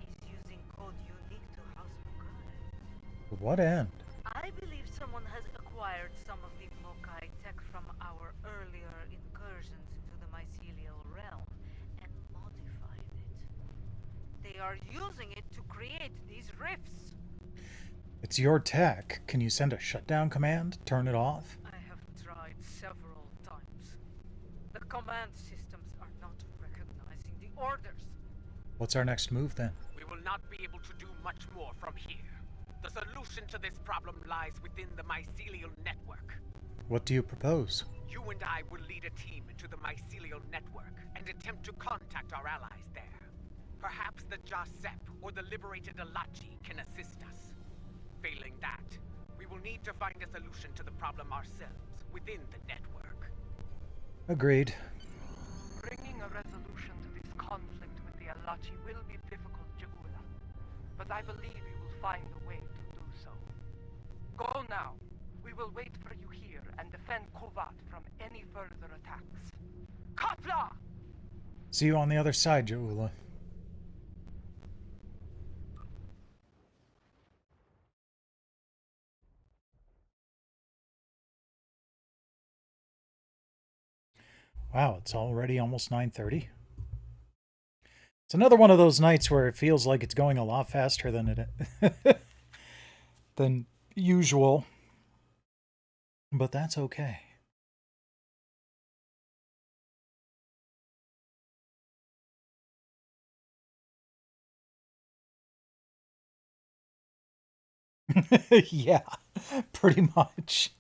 is using code unique to House Mokai. To what end? I believe someone has acquired some of the Mokai tech from our earlier incursions into the mycelial realm and modified it. They are using it to create these rifts. It's your tech. Can you send a shutdown command? Turn it off? I have tried several times. The command systems are not recognizing the orders. What's our next move then? We will not be able to do much more from here. The solution to this problem lies within the mycelial network. What do you propose? You and I will lead a team into the mycelial network and attempt to contact our allies there. Perhaps the Jasep or the liberated Alachi can assist us. Failing that, we will need to find a solution to the problem ourselves within the network. Agreed. Bringing a resolution to this conflict with the Alachi will be difficult, Jagula. But I believe you will find a way to do so. Go now. We will wait for you here and defend Kuvat from any further attacks. Kapla! See you on the other side, Jaula. Wow, it's already almost 9:30. It's another one of those nights where it feels like it's going a lot faster than than usual. But that's okay. Yeah, pretty much.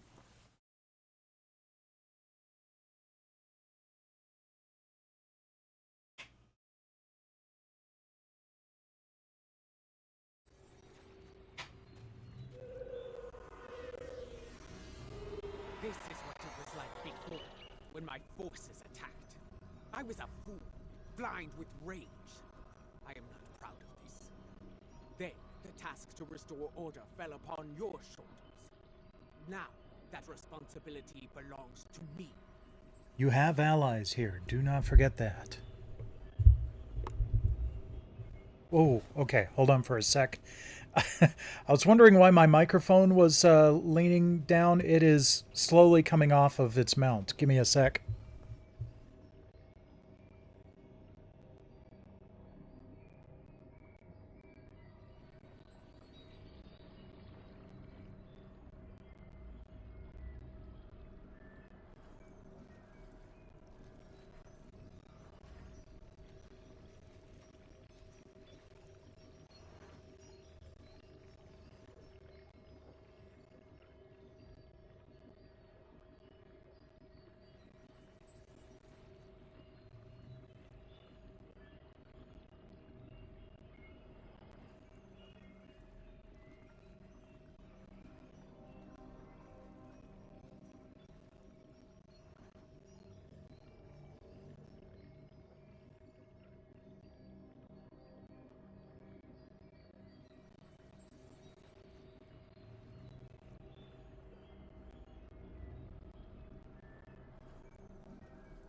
This is what it was like before, when my forces attacked. I was a fool, blind with rage. I am not proud of this. Then, the task to restore order fell upon your shoulders. Now, that responsibility belongs to me. You have allies here. Do not forget that. Oh, okay. Hold on for a sec. I was wondering why my microphone was leaning down. It is slowly coming off of its mount. Give me a sec.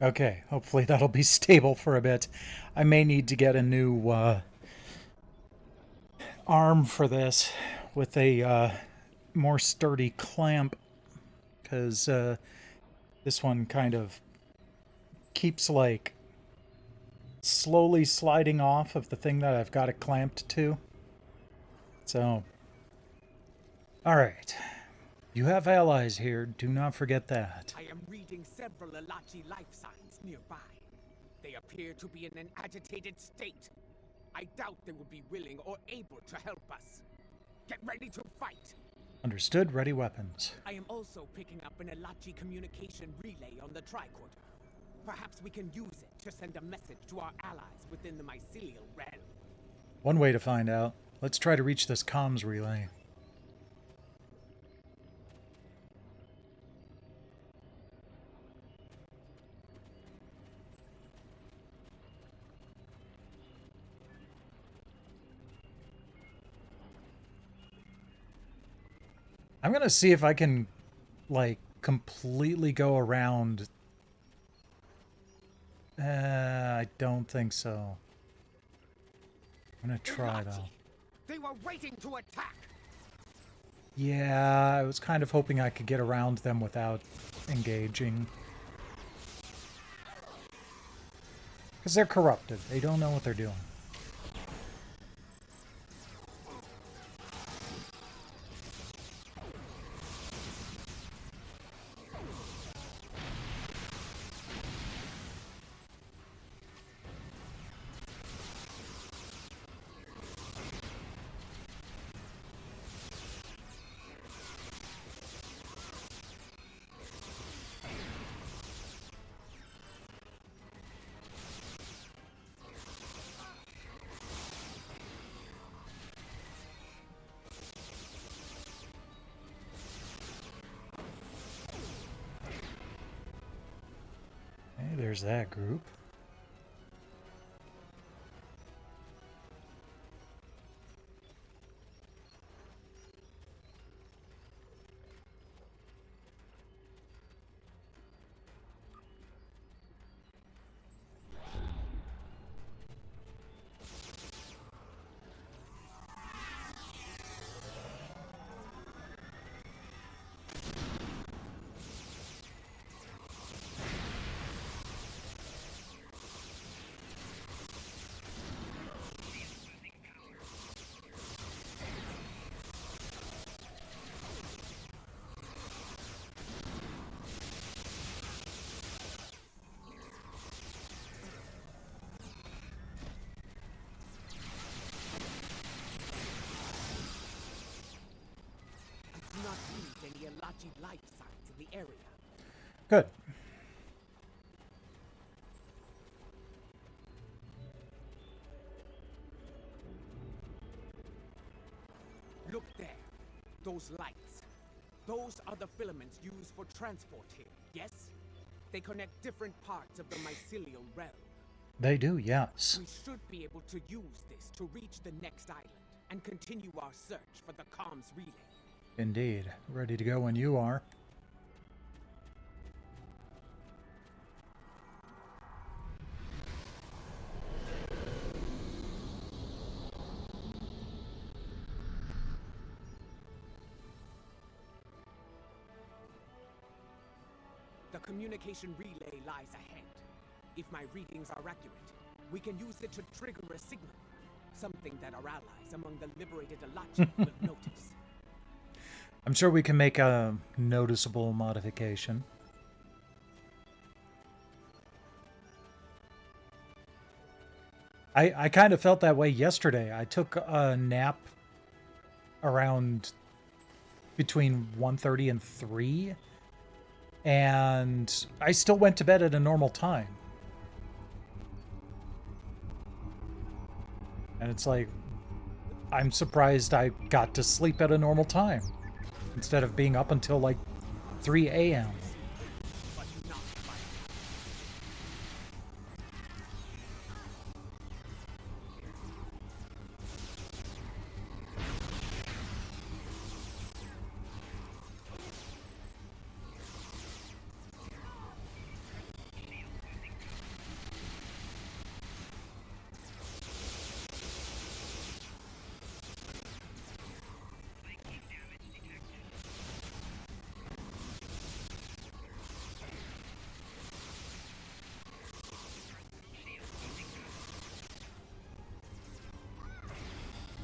Okay, hopefully that'll be stable for a bit. I may need to get a new arm for this with a more sturdy clamp, because this one kind of keeps like slowly sliding off of the thing that I've got it clamped to. So, alright. You have allies here, do not forget that. I am reading several Alachi life signs nearby. They appear to be in an agitated state. I doubt they will be willing or able to help us. Get ready to fight! Understood, ready weapons. I am also picking up an Alachi communication relay on the tricorder. Perhaps we can use it to send a message to our allies within the mycelial realm. One way to find out. Let's try to reach this comms relay. I'm gonna see if I can, like, completely go around. I don't think so. I'm gonna try, though. They were waiting to attack! Yeah, I was kind of hoping I could get around them without engaging. Because they're corrupted. They don't know what they're doing. There's that group. Do not need any Alachi life signs in the area. Good. Look there. Those lights. Those are the filaments used for transport here, yes? They connect different parts of the mycelial realm. They do, yes. We should be able to use this to reach the next island and continue our search for the comms relay. Indeed. Ready to go when you are. The communication relay lies ahead. If my readings are accurate, we can use it to trigger a signal. Something that our allies among the liberated Alachi will notice. I'm sure we can make a noticeable modification. I kind of felt that way yesterday. I took a nap around between 1:30 and 3, and I still went to bed at a normal time. And it's like, I'm surprised I got to sleep at a normal time instead of being up until like 3 a.m.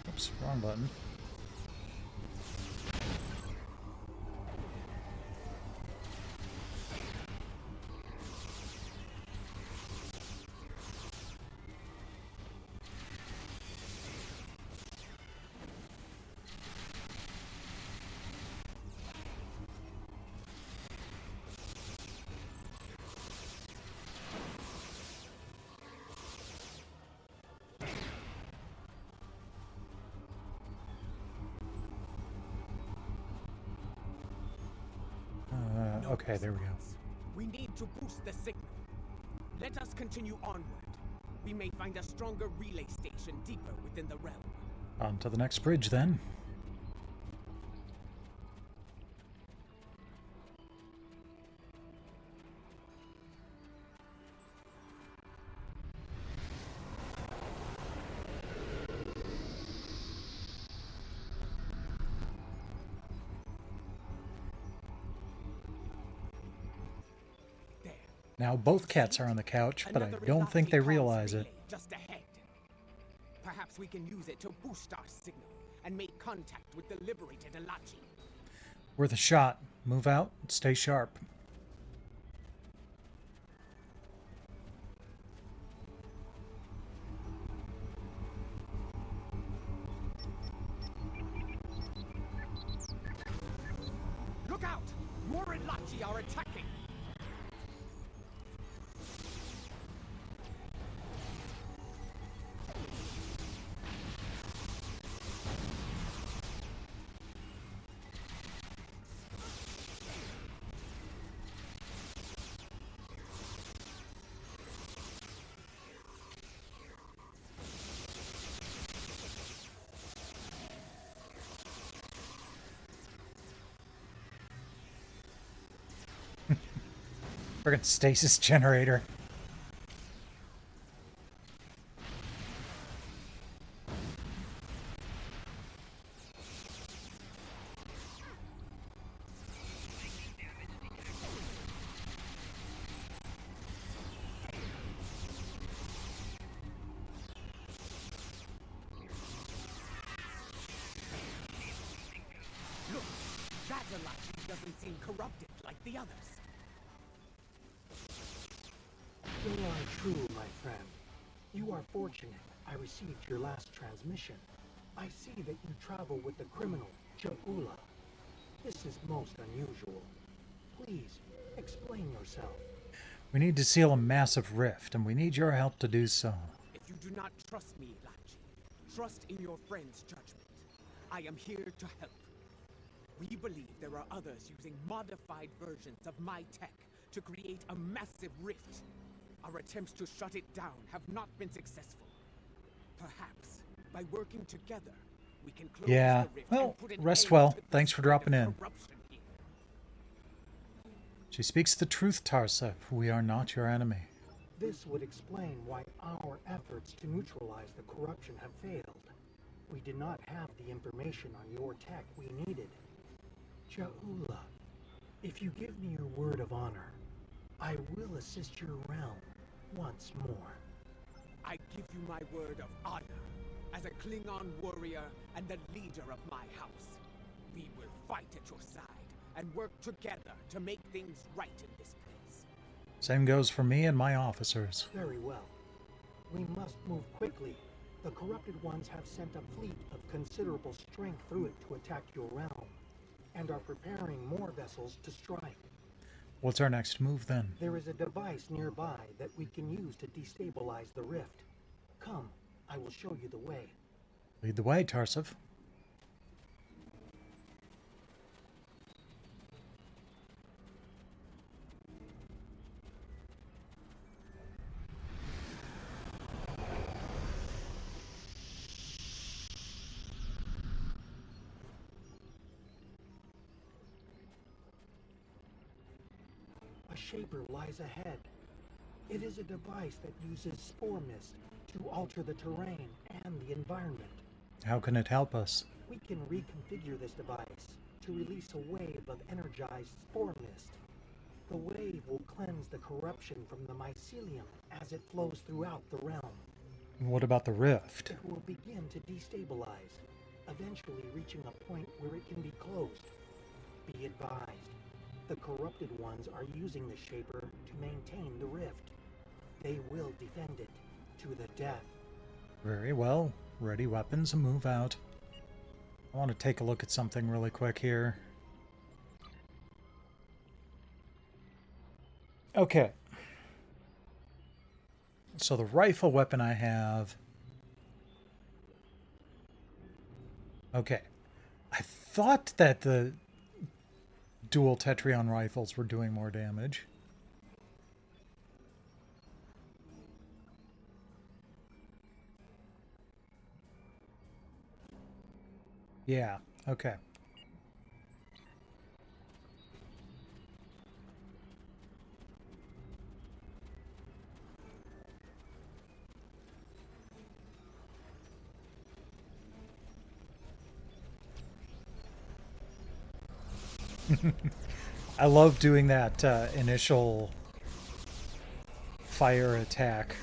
Oops, wrong button. Okay, there we go. We need to boost the signal. Let us continue onward. We may find a stronger relay station deeper within the realm. On to the next bridge then. Now both cats are on the couch, but I don't think they realize it. Just ahead. Perhaps we can use it to boost our signal and make contact with the liberated Alachi. Worth a shot. Move out, stay sharp. Look out! More Alachi are attacking! Friggin' stasis generator. Look, that Alachi doesn't seem corrupted like the others. You are true, my friend. You are fortunate I received your last transmission. I see that you travel with the criminal, Ja'ula. This is most unusual. Please, explain yourself. We need to seal a massive rift, and we need your help to do so. If you do not trust me, Alachi, trust in your friend's judgment. I am here to help. We believe there are others using modified versions of my tech to create a massive rift. Our attempts to shut it down have not been successful. Perhaps, by working together, we can close Yeah, the rift well, and put an rest end well. to this Thanks for kind of dropping in. corruption here. She speaks the truth, Tarsa. We are not your enemy. This would explain why our efforts to neutralize the corruption have failed. We did not have the information on your tech we needed. Ja'ula, if you give me your word of honor, I will assist your realm once more. I give you my word of honor as a Klingon warrior and the leader of my house. We will fight at your side and work together to make things right in this place. Same goes for me and my officers. Very well. We must move quickly. The corrupted ones have sent a fleet of considerable strength through it to attack your realm, and are preparing more vessels to strike. What's our next move then? There is a device nearby that we can use to destabilize the rift. Come, I will show you the way. Lead the way, Tarsav. A shaper lies ahead. It is a device that uses spore mist to alter the terrain and the environment. How can it help us? We can reconfigure this device to release a wave of energized spore mist. The wave will cleanse the corruption from the mycelium as it flows throughout the realm. What about the rift? It will begin to destabilize, eventually reaching a point where it can be closed. Be advised, the corrupted ones are using the Shaper to maintain the rift. They will defend it to the death. Very well. Ready weapons and move out. I want to take a look at something really quick here. Okay. So the rifle weapon I have... Okay. I thought that the dual Tetrion rifles were doing more damage. Yeah, okay. I love doing that initial fire attack.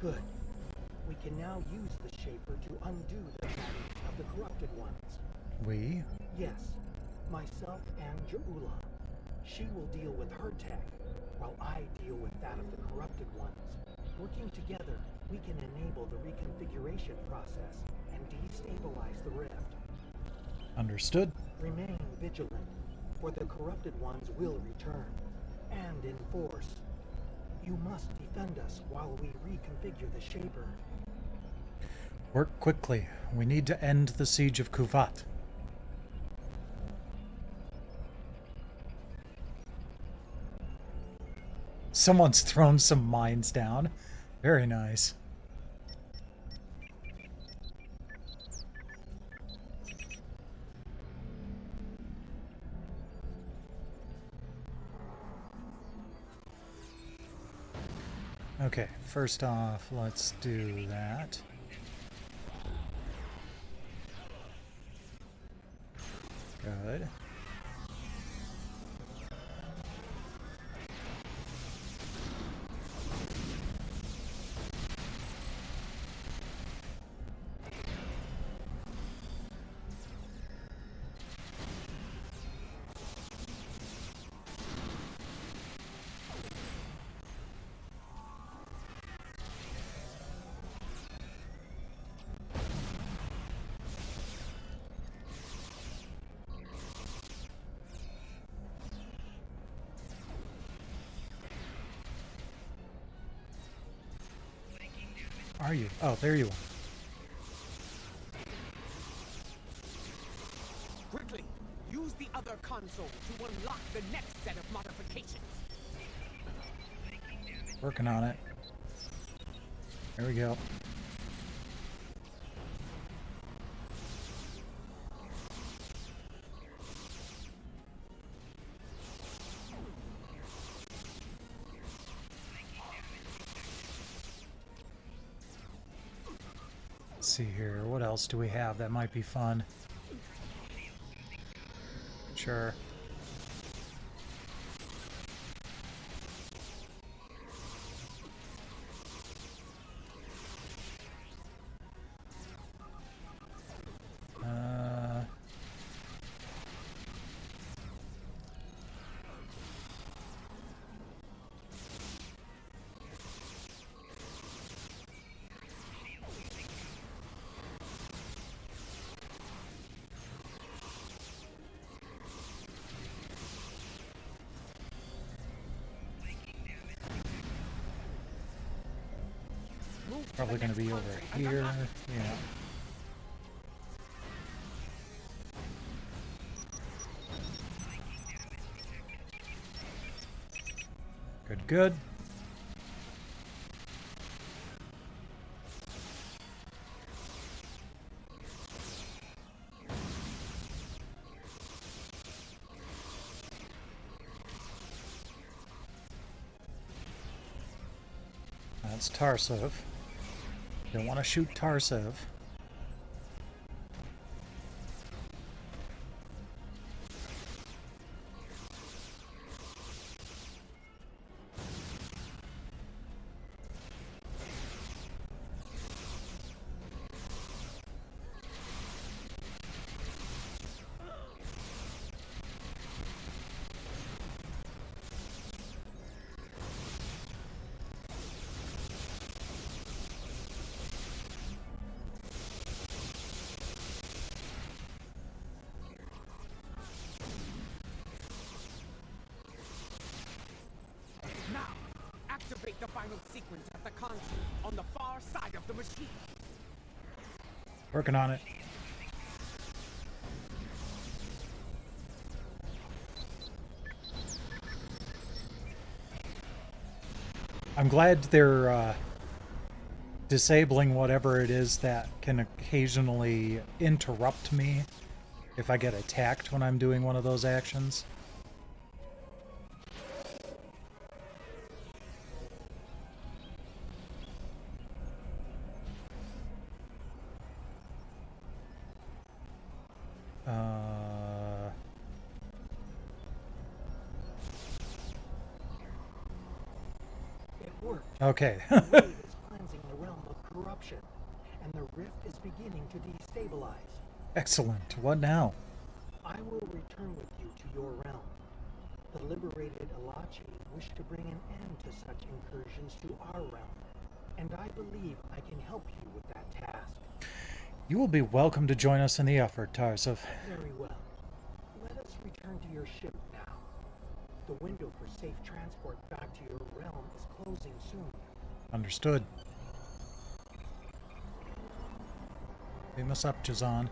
Good. We can now use the Shaper to undo the damage of the corrupted ones. We? Yes, myself and Ja'ula. She will deal with her tech, while I deal with that of the corrupted ones. Working together, we can enable the reconfiguration process and destabilize the rift. Understood. Remain vigilant, for the corrupted ones will return, and in force. You must defend us while we reconfigure the Shaper. Work quickly. We need to end the siege of Kuvat. Someone's thrown some mines down. Very nice. Okay, first off, let's do that. Good. Are you? Oh, there you are. Quickly, use the other console to unlock the next set of modifications. Working on it. There we go. Let's see here. What else do we have that might be fun? Sure. Probably going to be over here. Yeah. Good, good. That's Tarsev. Don't want to shoot Tarsev. Activate the final sequence at the console on the far side of the machine. Working on it. I'm glad they're disabling whatever it is that can occasionally interrupt me if I get attacked when I'm doing one of those actions. It worked. Okay. The wave is cleansing the realm of corruption. and the rift is beginning to destabilize. Excellent. What now? I will return with you to your realm. The liberated Alachi wish to bring an end to such incursions to our realm, and I believe I can help you with that task. You will be welcome to join us in the effort, Tarsov. Very well. Let us return to your ship now. The window for safe transport back to your realm is closing soon. Understood. Beam us up, Jazan.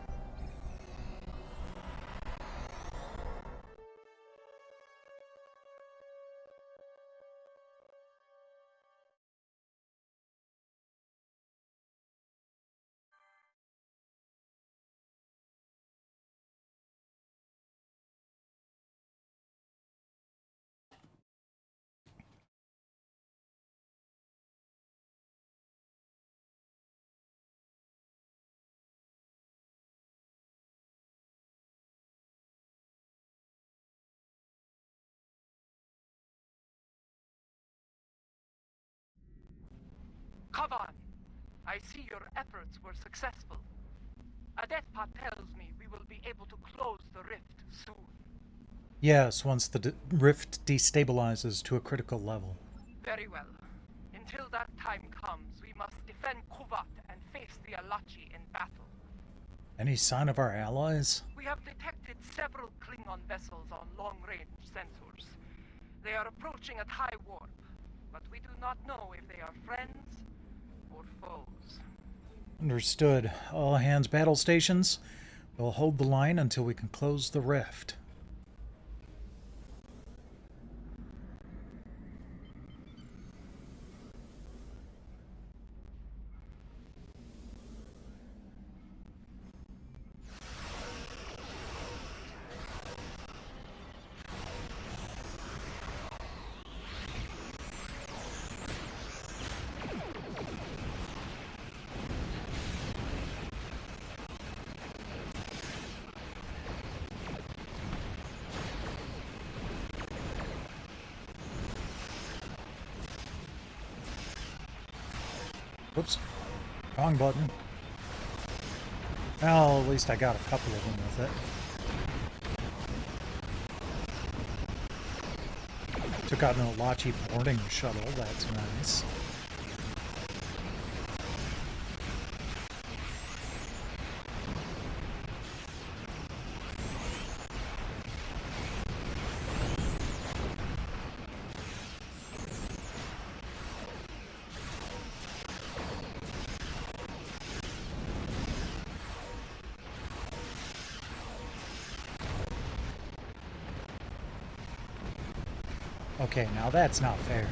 Kavan, I see your efforts were successful. Adetpa tells me we will be able to close the rift soon. Yes, once the rift destabilizes to a critical level. Very well. Until that time comes, we must defend Kuvat and face the Alachi in battle. Any sign of our allies? We have detected several Klingon vessels on long-range sensors. They are approaching at high warp, but we do not know if they are friends or foes. Understood. All hands battle stations. We'll hold the line until we can close the rift. Whoops. Wrong button. Well, at least I got a couple of them with it. Took out an Alachi boarding shuttle, that's nice. Okay, now that's not fair.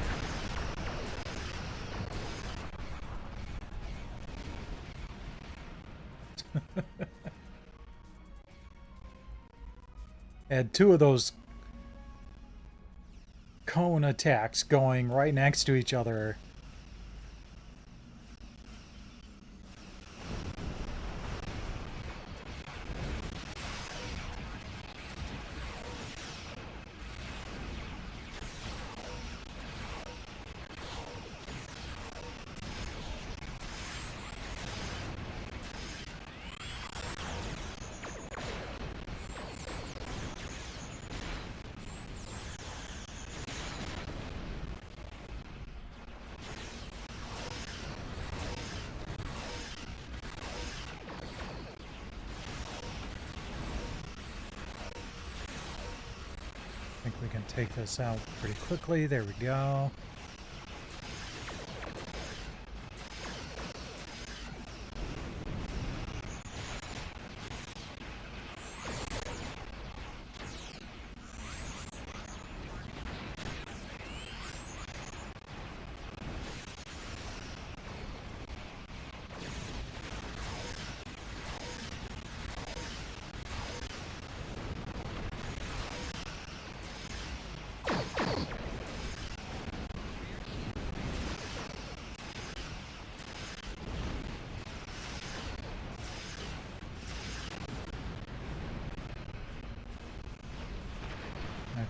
Had two of those cone attacks going right next to each other. I think we can take this out pretty quickly. There we go.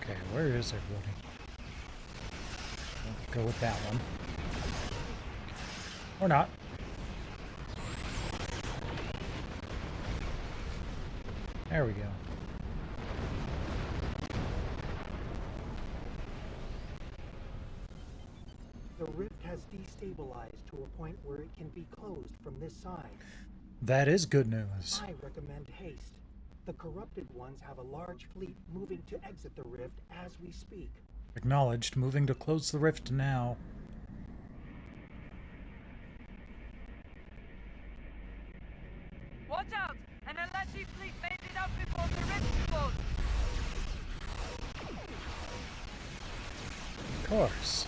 Okay, where is everybody? We'll go with that one. Or not. There we go. The rift has destabilized to a point where it can be closed from this side. That is good news. I recommend haste. The corrupted ones have a large fleet moving to exit the rift as we speak. Acknowledged. Moving to close the rift now. Watch out! An Alachi fleet made it out before the rift closed! Of course.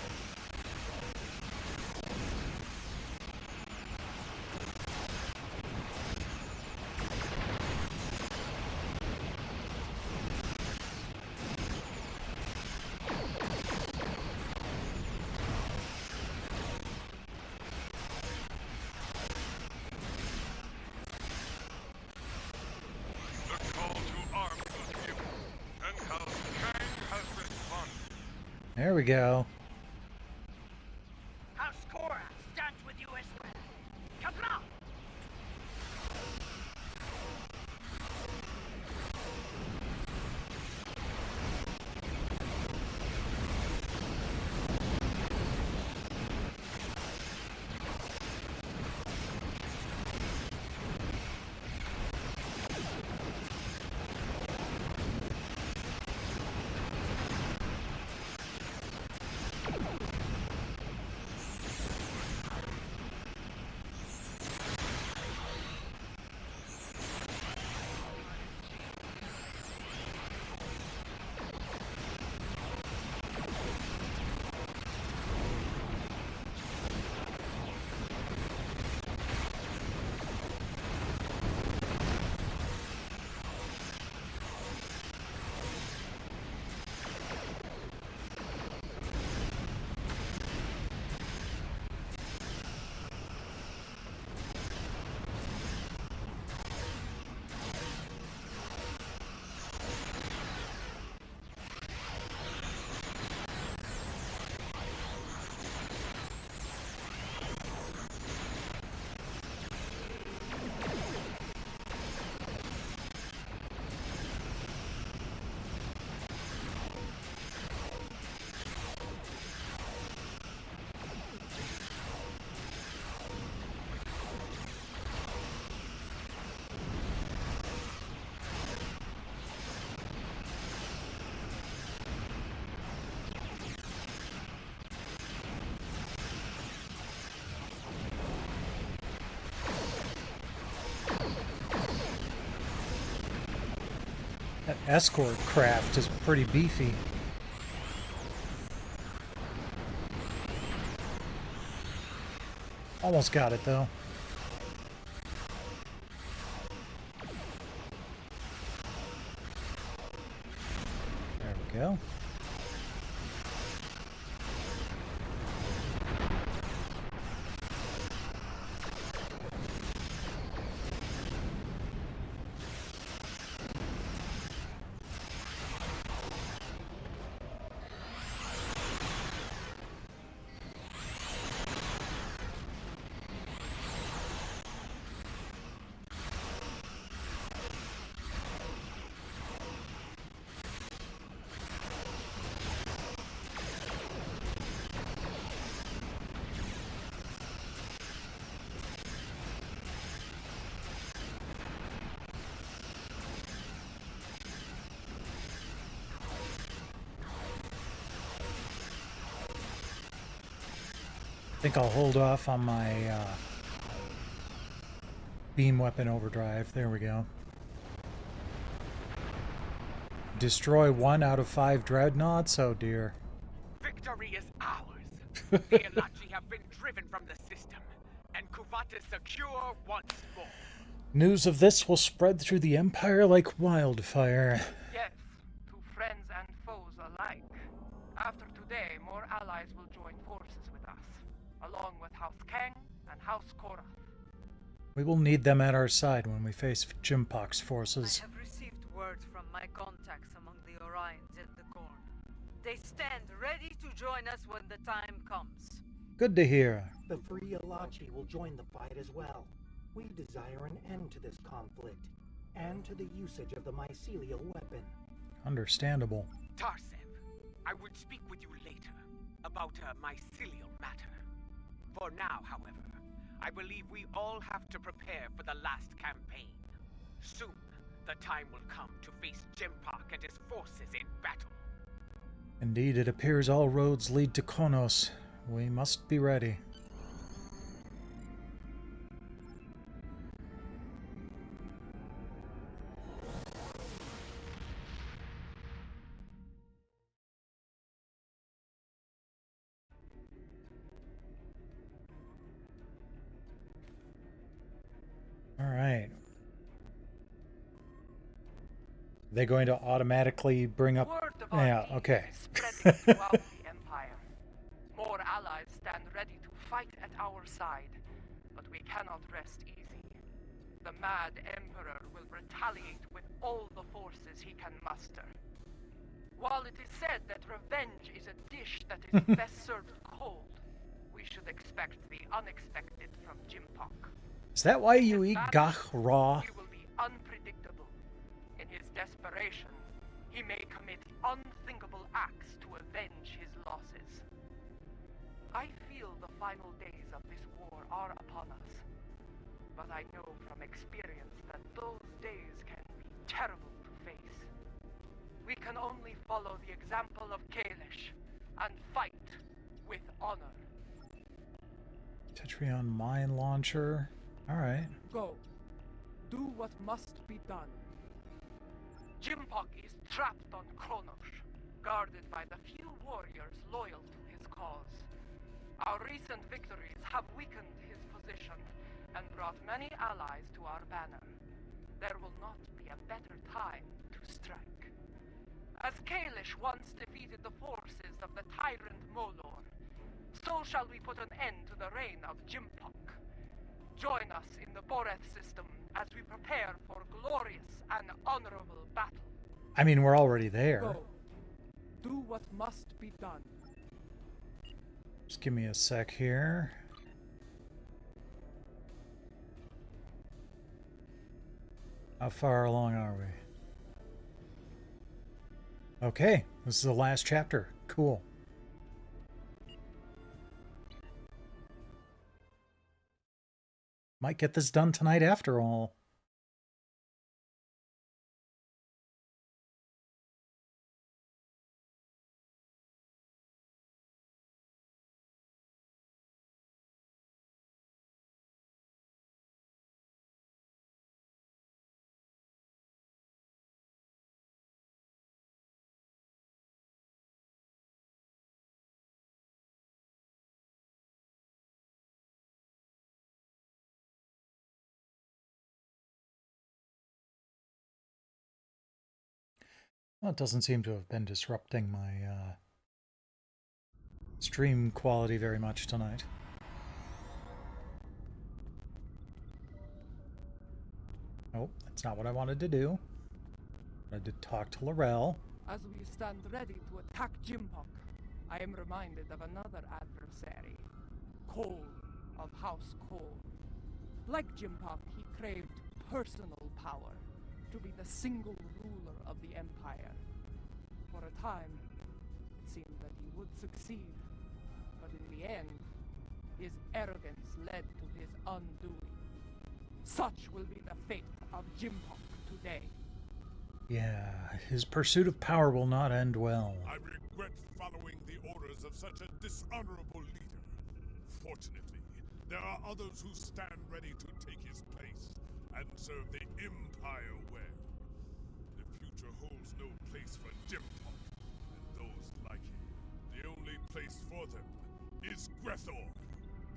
There we go. House Cora stands with you as well. Come on! That escort craft is pretty beefy. Almost got it though. There we go. I think I'll hold off on my beam weapon overdrive. There we go. Destroy 1 out of 5 dreadnoughts? Oh dear. Victory is ours. The Alachi have been driven from the system, and Kuvat is secure once more. News of this will spread through the Empire like wildfire. Yes, to friends and foes alike. After today, more allies will join forces with us, along with House Kang and House Cora. We will need them at our side when we face Jimpok's I forces. have received word from my contacts among the Orions and the Gorn. They stand ready to join us when the time comes. Good to hear. The Free Alachi will join the fight as well. We desire an end to this conflict. and to the usage of the mycelial weapon. Understandable. Tarsev, I would speak with you later about a mycelial matter. For now, however, I believe we all have to prepare for the last campaign. Soon, the time will come to face Jimpak and his forces in battle. Indeed, it appears all roads lead to Konos. We must be ready. All right. They're going to automatically bring up... Word of our Yeah, peace okay. is spreading throughout the Empire. More allies stand ready to fight at our side, but we cannot rest easy. The mad Emperor will retaliate with all the forces he can muster. While it is said that revenge is a dish that is best served cold, we should expect the unexpected from Jimpak. Is that why you eat gach raw? He will be unpredictable. In his desperation, he may commit unthinkable acts to avenge his losses. I feel the final days of this war are upon us, but I know from experience that those days can be terrible to face. We can only follow the example of Kalish and fight with honor. Tetrion mine launcher. Alright. Go. Do what must be done. Jimpak is trapped on Kronos, guarded by the few warriors loyal to his cause. Our recent victories have weakened his position and brought many allies to our banner. There will not be a better time to strike. As Kalish once defeated the forces of the tyrant Molor, so shall we put an end to the reign of Jimpak. Join us in the Boreth system as we prepare for glorious and honorable battle. I mean, we're already there. Go. Do what must be done. Just give me a sec here. How far along are we? Okay, this is the last chapter. Cool. Might get this done tonight after all. Well, it doesn't seem to have been disrupting my stream quality very much tonight. Oh, that's not what I wanted to do. I did talk to Laurel. As we stand ready to attack Jimpak, I am reminded of another adversary, Cole of House Cole. Like Jimpak, he craved personal power, to be the single ruler of the Empire. For a time, it seemed that he would succeed, but in the end, his arrogance led to his undoing. Such will be the fate of Jimpak today. Yeah, his pursuit of power will not end well. I regret following the orders of such a dishonorable leader. Fortunately, there are others who stand ready to take his place and serve the Empire well. The future holds no place for Jimpak and those like him. The only place for them is Grethor.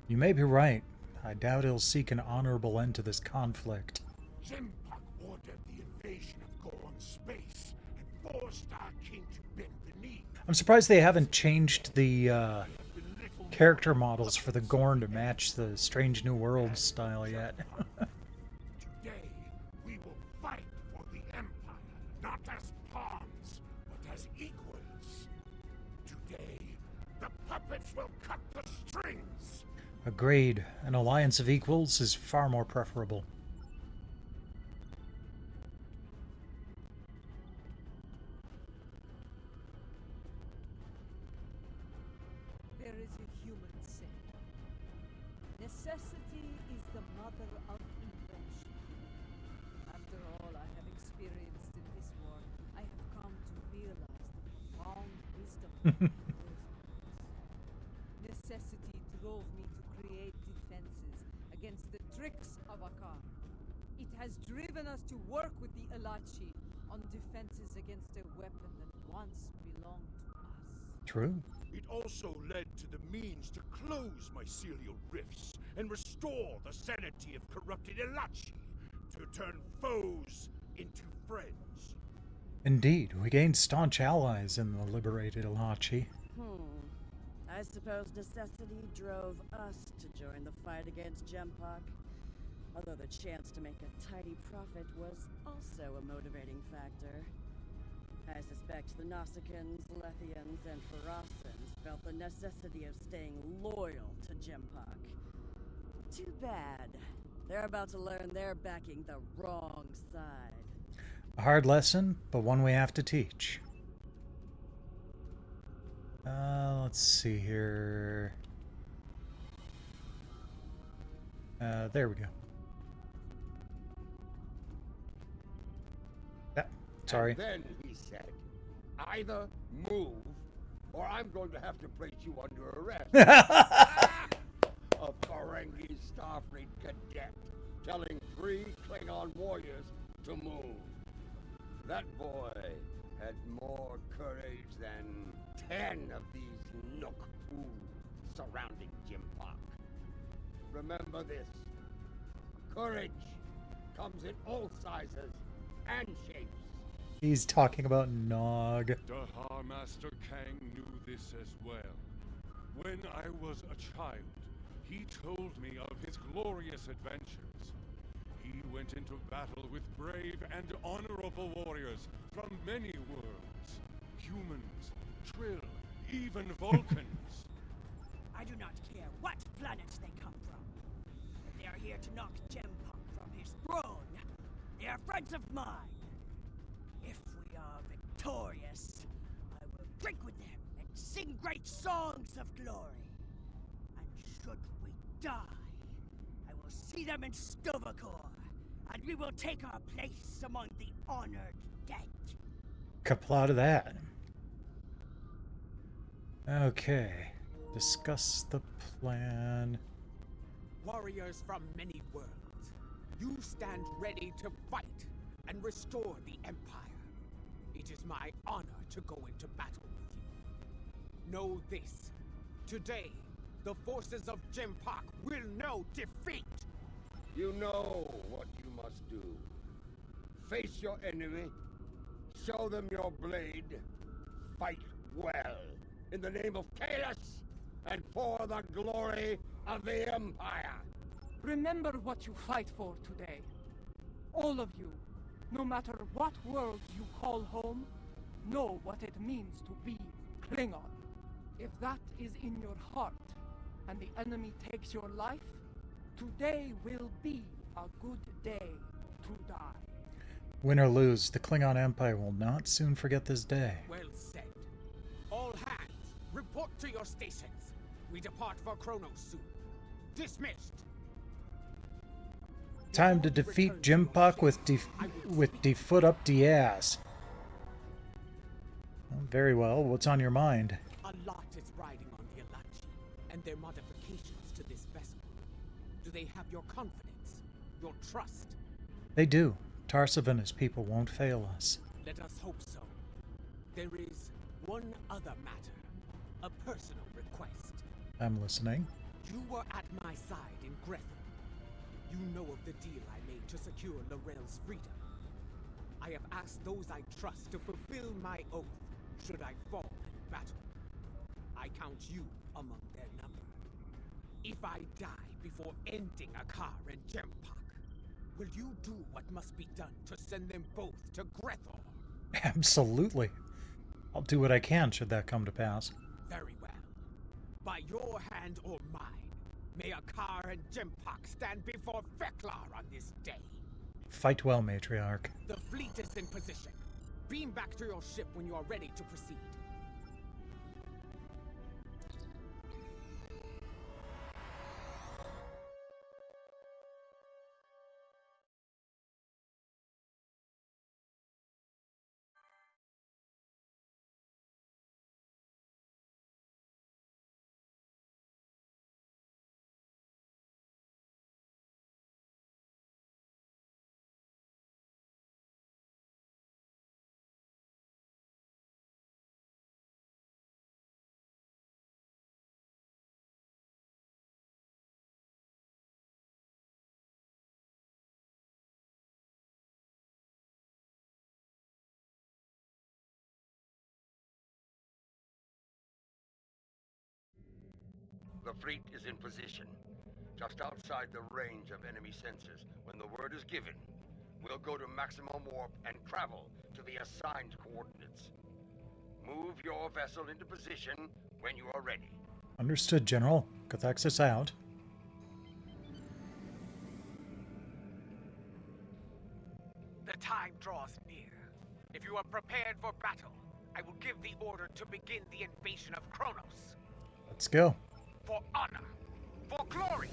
You may be right. I doubt he'll seek an honorable end to this conflict. Jimpak ordered the invasion of Gorn space and forced our king to bend the knee. I'm surprised they haven't changed the character models for the Gorn to match the Strange New Worlds style yet. Today, we will fight for the Empire, not as pawns, but as equals. Today, the puppets will cut the strings. Agreed. An alliance of equals is far more preferable. There is a human saying. Necessity is the mother of invention. After all I have experienced in this war, I have come to realize the profound wisdom of those words. Necessity drove me to create defenses against the tricks of Akar. It has driven us to work with the Alachi on defenses against a weapon that once belonged to us. True. It also led to the means to close mycelial rifts and restore the sanity of corrupted Elachi, to turn foes into friends. Indeed, we gained staunch allies in the liberated Alachi. I suppose necessity drove us to join the fight against Gempok. Although the chance to make a tidy profit was also a motivating factor. I suspect the Nausicaans, Lethians, and Ferocans felt the necessity of staying loyal to Gempok. Too bad. They're about to learn they're backing the wrong side. A hard lesson, but one we have to teach. Let's see here. There we go. Yeah, sorry. And then he said, either move, or I'm going to have to place you under arrest. A Ferengi Starfleet cadet telling 3 Klingon warriors to move. That boy had more courage than 10 of these Nook fools surrounding Gempok. Remember this. Courage comes in all sizes and shapes. He's talking about Nog. Dahar Master Kang knew this as well. When I was a child, he told me of his glorious adventures. He went into battle with brave and honorable warriors from many worlds. Humans, Trill, even Vulcans. I do not care what planets they come from. If they are here to knock Gempok from his throne, they are friends of mine. If we are victorious, I will drink with them and sing great songs of glory. And should we die, I will see them in Stovacor, and we will take our place among the honored dead. Kapla to that. Okay. Discuss the plan. Warriors from many worlds, you stand ready to fight and restore the Empire. It is my honor to go into battle with you. Know this. Today, the forces of Gempok will know defeat. You know what you must do. Face your enemy, show them your blade, fight well, in the name of Kalis, and for the glory of the Empire. Remember what you fight for today. All of you, no matter what world you call home, know what it means to be Klingon. If that is in your heart, and the enemy takes your life, today will be a good day to die. Win or lose, the Klingon Empire will not soon forget this day. Well said. All hands, report to your stations. We depart for Kronos soon. Dismissed. Time to defeat Gempok with the foot up the ass. Very well. What's on your mind? A lot is riding on the Alachi and their modifications to this vessel. Do they have your confidence, your trust? They do. Tarsav and his people won't fail us. Let us hope so. There is one other matter, a personal request. I'm listening. You were at my side in Grethel. You know of the deal I made to secure Lorel's freedom. I have asked those I trust to fulfill my oath should I fall in battle. I count you among their number. If I die before ending Akar and Gempok, will you do what must be done to send them both to Grethel? Absolutely. I'll do what I can should that come to pass. Very well. By your hand or mine, may Akar and Gempok stand before Feklar on this day. Fight well, Matriarch. The fleet is in position. Beam back to your ship when you are ready to proceed. The fleet is in position, just outside the range of enemy sensors. When the word is given, we'll go to maximum warp and travel to the assigned coordinates. Move your vessel into position when you are ready. Understood, General. Cathexis out. The time draws near. If you are prepared for battle, I will give the order to begin the invasion of Kronos. Let's go. For honor, for glory,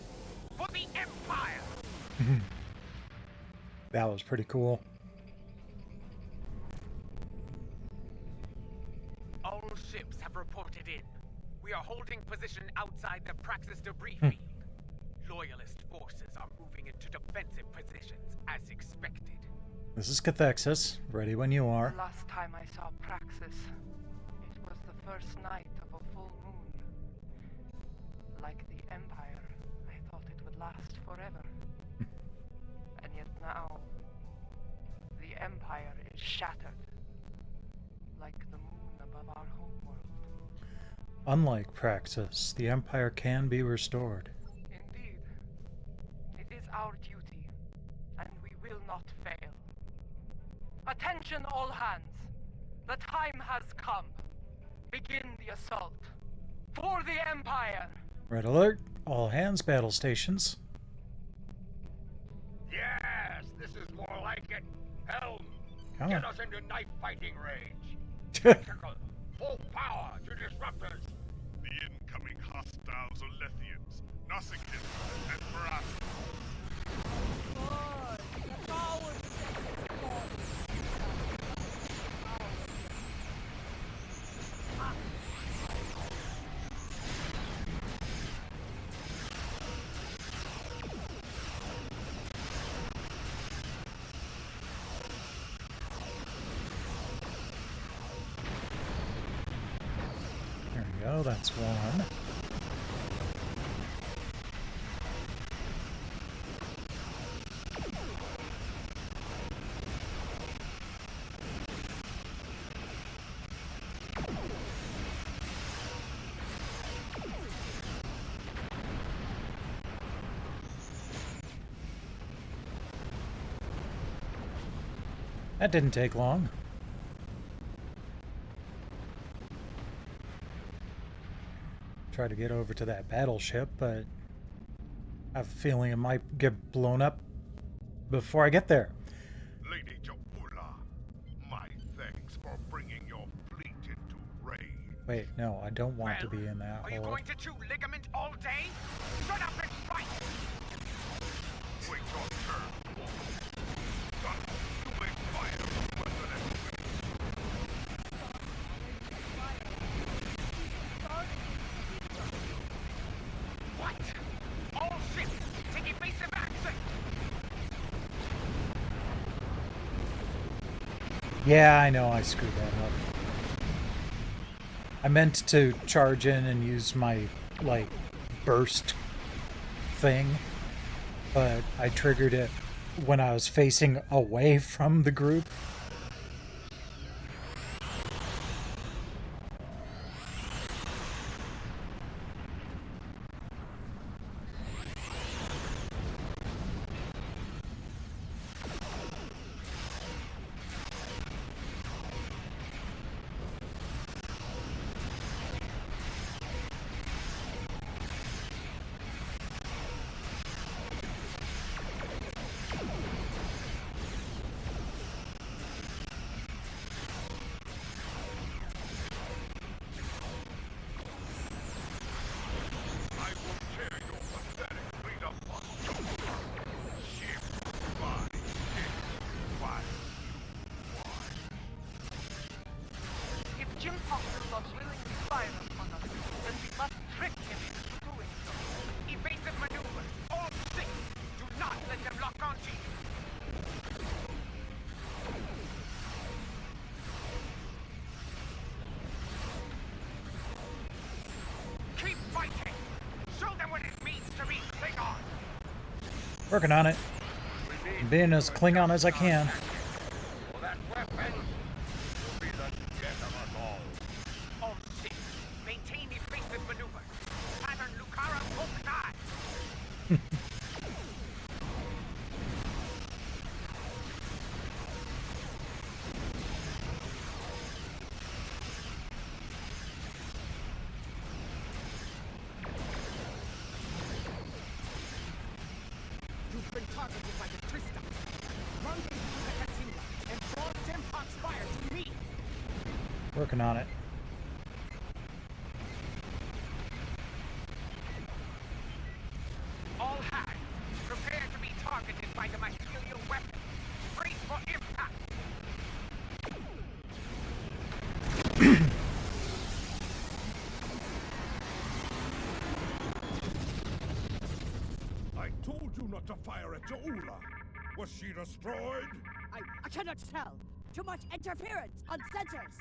for the Empire! That was pretty cool. All ships have reported in. We are holding position outside the Praxis debris field. Loyalist forces are moving into defensive positions as expected. This is Cathexis. Ready when you are. The last time I saw Praxis, it was the first night of a full moon. Like the Empire, I thought it would last forever. And yet now, the Empire is shattered, like the moon above our homeworld. Unlike Praxis, the Empire can be restored. Indeed. It is our duty, and we will not fail. Attention all hands! The time has come. Begin the assault. For the Empire! Red alert. All hands, battle stations. Yes, this is more like it. Helm, Come get on. us into knife fighting range. Tactical, full power to disruptors. The incoming hostiles are Lethians, Nausicaan, and Marathi. There we go, that's one. That didn't take long. Try to get over to that battleship, but I have a feeling it might get blown up before I get there. Lady Ja'ula, my thanks for bringing your fleet into range. Wait, no, I don't want to Well, be in that Are you hole. going to chew ligament all day? Shut up and fight! Wait your turn. Son, you may fire from weapon and What? All ships, take evasive action! Yeah, I know I screwed that up. I meant to charge in and use my, like, burst thing, but I triggered it when I was facing away from the group. I will tear your pathetic fleet apart. Ship by ship, while you watch. If Jim Foster was willingly fire upon us, then we must trick him into doing so. Evasive maneuver! All six! Do not let them lock onto you! Keep fighting! Show them what it means to be Klingon! Working on it. I'm being as Klingon as I can. For that weapon will be the death of us all. All six! Maintain evasive maneuver! Pattern Lucaro You've been targeted by the Trista. Rendezvous the Katinga and draw Jempok's fire to me. Working on it. All hands, prepare to be targeted by the mycelial weapon. Brace for impact. I told you not to fire at Jaula. Was she destroyed? I cannot tell. Too much interference on sensors.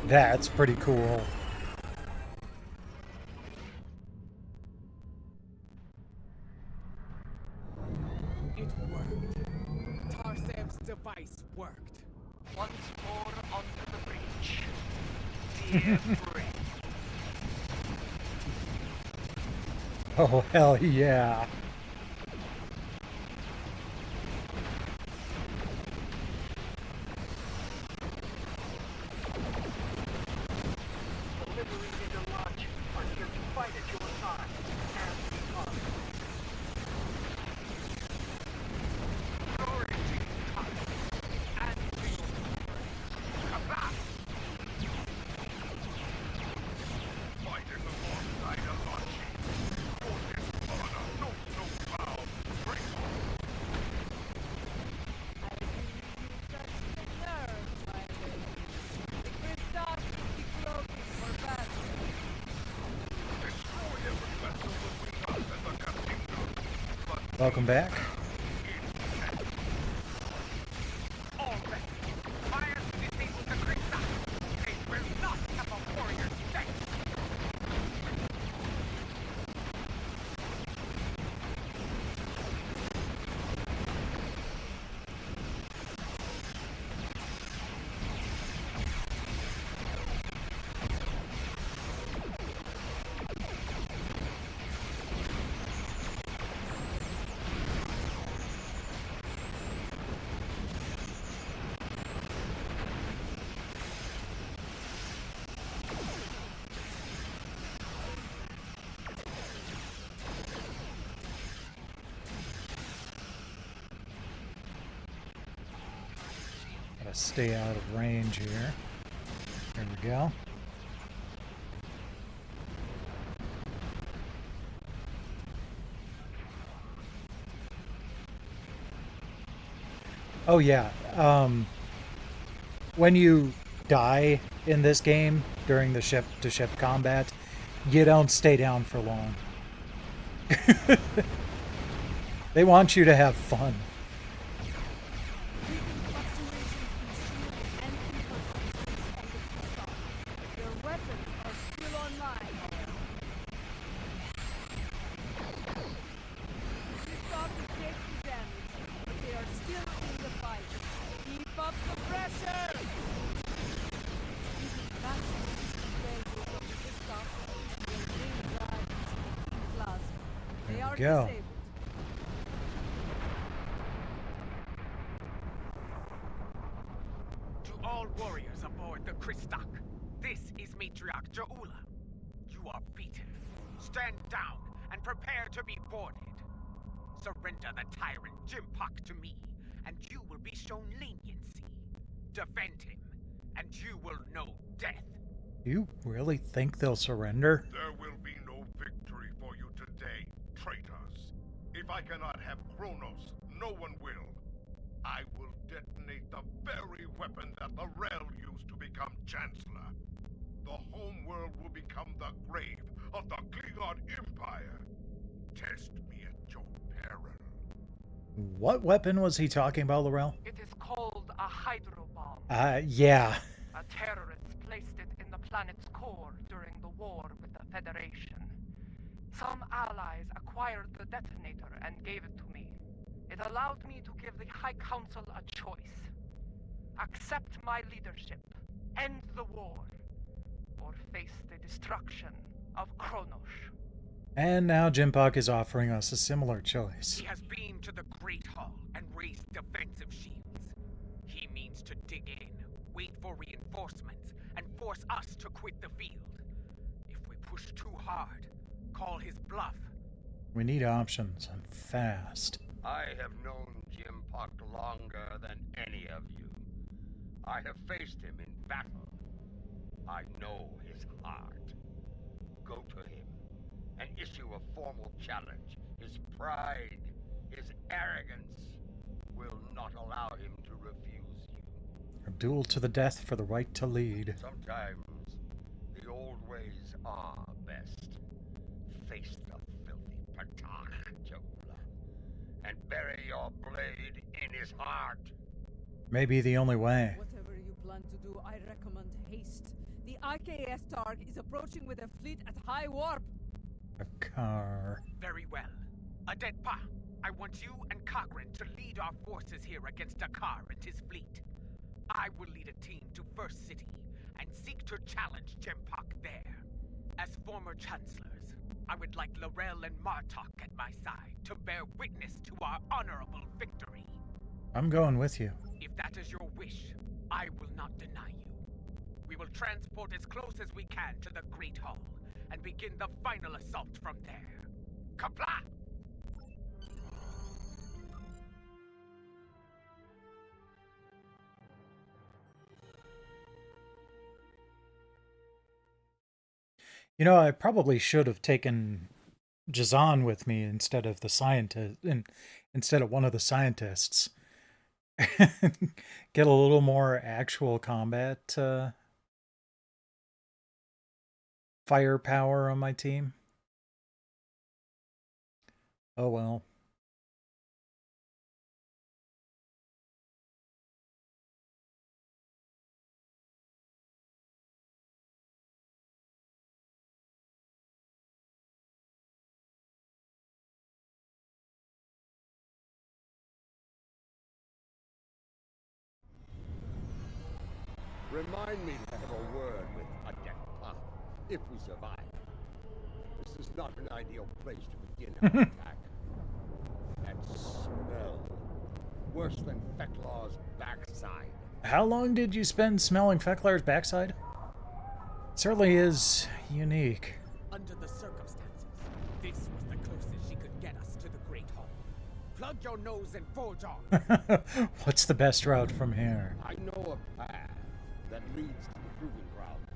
That's pretty cool. It worked. Tarsev's device worked. Once more onto the bridge. Dear friend. Oh, hell yeah. Deliveries into launch are here to fight at your side. And beyond. Glory to you, Tarsev, and to your Kabah! Fighting alongside Alachi. For this honor knows no bounds. Bring on. I believe you touched the nerve, my lady. The Christoph is decloaking for battle. Destroy every vessel between us and the Katinga. But Welcome back. all vessels, fire to disable the Krista. They will not have a warrior's death. Gotta stay out of range here. There we go. Oh yeah. When you die in this game during the ship-to-ship combat, you don't stay down for long. They want you to have fun. Your weapons are still online. Christoph is taking damage, but they are still in the fight. Keep up the pressure! Using massive system failures of Christoph and their main drive in plasma. They There are we go. disabled. To all warriors aboard the Christock, this is Matriarch Jaula. You are beaten. Stand down and prepare to be boarded. Surrender the tyrant Jimpok to me, and you will be shown leniency. Defend him, and you will know death. Do you really think they'll surrender? There will be no victory for you today, traitors. If I cannot have Kronos, no one will. I will detonate the very weapon that the Rel used to become Chancellor. The homeworld will become the grave of the Klingon Empire. Test me at your peril. What weapon was he talking about, Laurel? It is called a hydrobomb. Yeah. A terrorist placed it in the planet's core during the war with the Federation. Some allies acquired the detonator and gave it to me. It allowed me to give the High Council a choice. Accept my leadership, end the war, or face the destruction of Kronos. And now Jimpock is offering us a similar choice. He has been to the Great Hall and raised defensive shields. He means to dig in, wait for reinforcements, and force us to quit the field. If we push too hard, call his bluff. We need options, and fast. I have known Jim Puck longer than any of you. I have faced him in battle. I know his heart. Go to him and issue a formal challenge. His pride, his arrogance will not allow him to refuse you. A duel to the death for the right to lead. Sometimes the old ways are best. Face the filthy Patak, Jola, and bury your blade in his heart. Maybe the only way. Whatever you plan to do, I recommend haste. The IKS Targ is approaching with a fleet at high warp. A car. Very well. Adetpa, I want you and Cochrane to lead our forces here against Dakar and his fleet. I will lead a team to First City and seek to challenge Jempak there. As former chancellors, I would like Laurel and Martok at my side to bear witness to our honorable victory. I'm going with you. If that is your wish, I will not deny you. We will transport as close as we can to the Great Hall and begin the final assault from there. Kapla! You know, I probably should have taken Jazan with me instead of the scientist, instead of one of the scientists. Get a little more actual combat firepower on my team. Oh well. Remind me to have a word with Adetpa, if we survive. This is not an ideal place to begin our attack. That smell. Worse than Feklar's backside. How long did you spend smelling Feklar's backside? Certainly is unique. Under the circumstances, this was the closest she could get us to the Great Hall. Plug your nose and forge on. What's the best route from here? I know a path that leads to the proving grounds.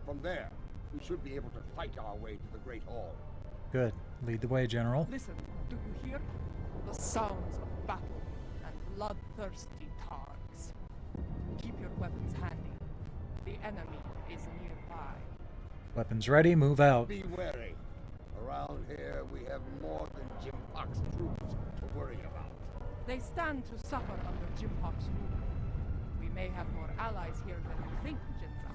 From there, we should be able to fight our way to the Great Hall. Good. Lead the way, General. Listen, do you hear? The sounds of battle and bloodthirsty targs. Keep your weapons handy. The enemy is nearby. Weapons ready, move out. Be wary. Around here, we have more than Jimpok's troops to worry about. They stand to suffer under Jimpok's rule. We may have more allies here than you think, Jinzao.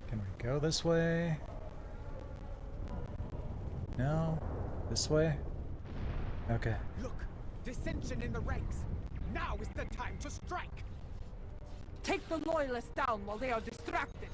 Can we go this way? No? This way? Okay. Look, dissension in the ranks. Now is the time to strike. Take the loyalists down while they are distracted.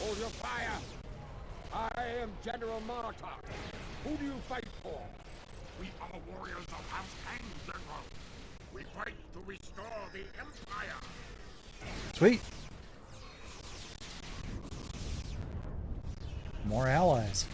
Hold your fire! I am General Martok. Who do you fight for? We are warriors of House Kang, General. We fight to restore the Empire. Sweet. More allies.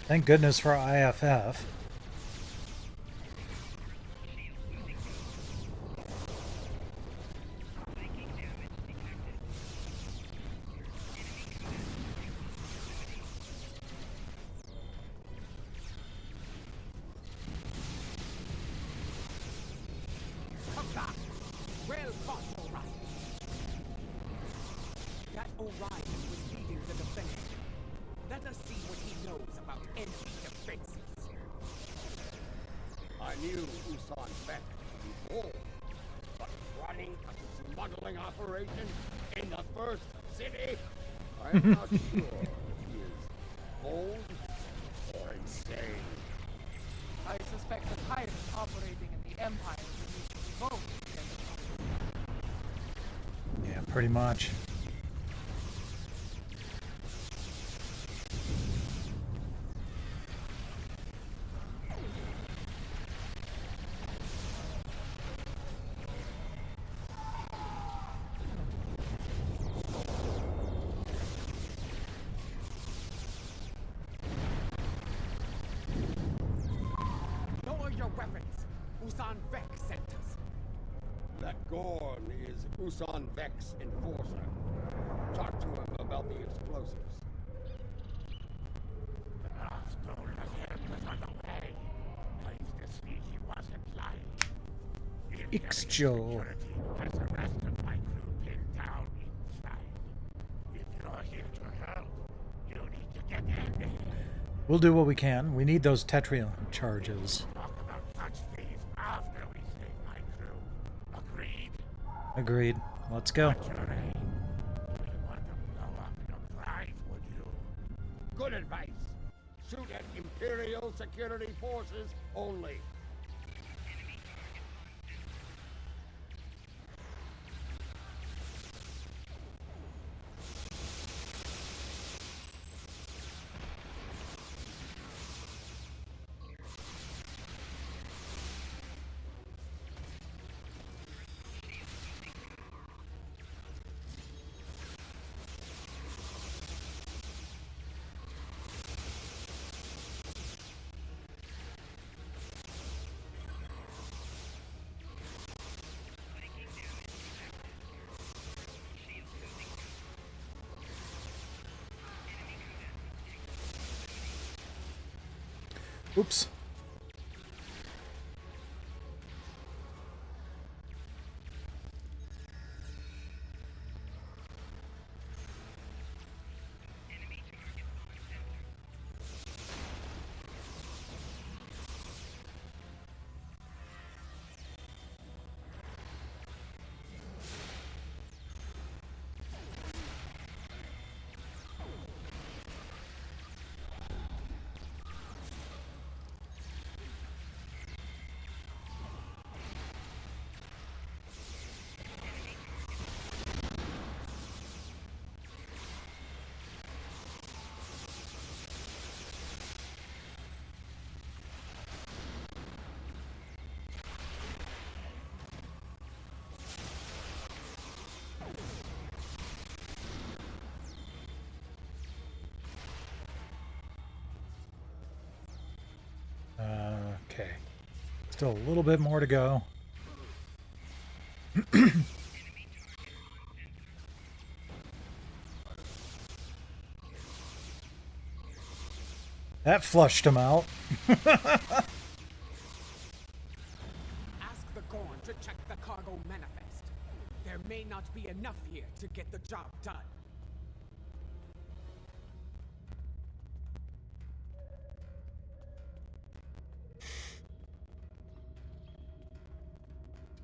Thank goodness for IFF. Come back! Well fought, Orion. That Orion was leading the defense. Let us see what he knows about enemy defenses. I knew Usan Beck before, but running a smuggling operation in the first city? I'm not sure if he is bold or insane. I suspect the tyrant operating in the Empire will need to be both. Yeah, pretty much. Lower your weapons. Usan Vek sent us. That Gorn is Usan Vek's enforcer. Talk to him about the explosives. The boss told us him was on the way. Nice to see he wasn't lying. Ixjo. Security has the rest of my crew pinned down inside. If you're here to help, you need to get in there. We'll do what we can. We need those Tetrion charges. Talk about such things after we save my crew. Agreed? Agreed. Let's go. What's your aim? Do you want to blow up your prize, would you? Good advice. Shoot at Imperial security forces only. Oops. Okay. Still a little bit more to go. That flushed him out. Ask the Gorn to check the cargo manifest. There may not be enough here to get the job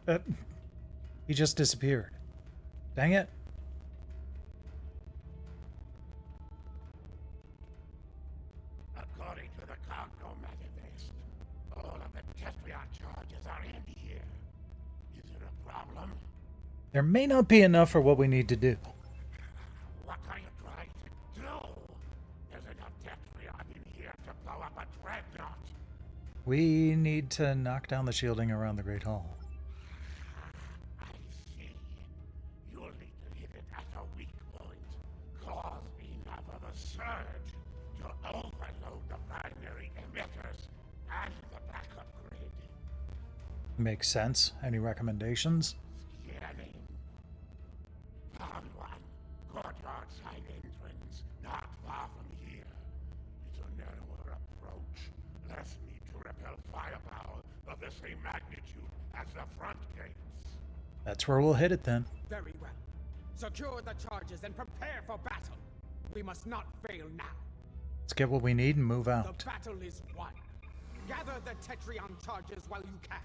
done. He just disappeared. Dang it. According to the cargo manifest, all of the Tetrion charges are in here. Is it a problem? There may not be enough for what we need to do. What are you trying to do? There's enough Tetrion in here to blow up a dreadnought. We need to knock down the shielding around the Great Hall. I see. You'll need to hit it at a weak point. Cause enough of a surge to overload the primary emitters and the backup grid. Makes sense. Any recommendations? Scanning. Found one. Courtyard side entrance. Not far from here. It's a narrower approach. Less need to repel firepower of the same magnitude as the front gates. That's where we'll hit it then. Very well. Secure the charges and prepare for battle. We must not fail now. Let's get what we need and move out. The battle is won. Gather the Tetrion charges while you can.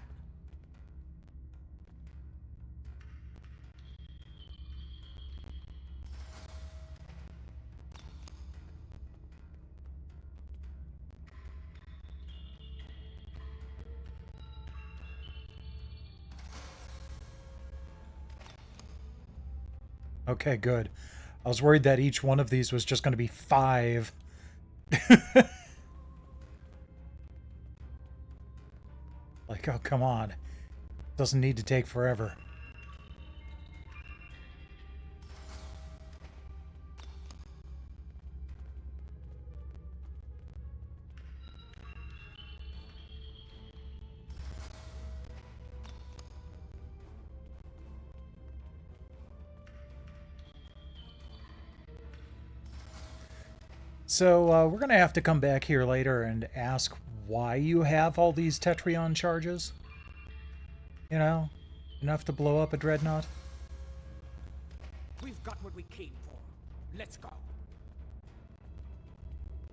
Okay, good. I was worried that each one of these was just going to be 5. Like, oh, come on. Doesn't need to take forever. So we're going to have to come back here later and ask why you have all these Tetrion charges. You know, enough to blow up a dreadnought. We've got what we came for. Let's go.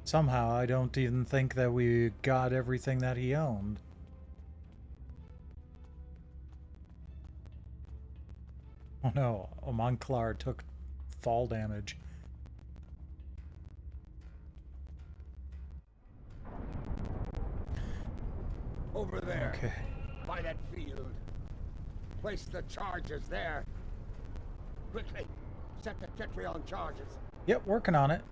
Somehow, I don't even think that we got everything that he owned. Oh no, Monclar took fall damage. Over there. Okay. By that field. Place the charges there. Quickly. Set the Tetrion charges. Yep, working on it.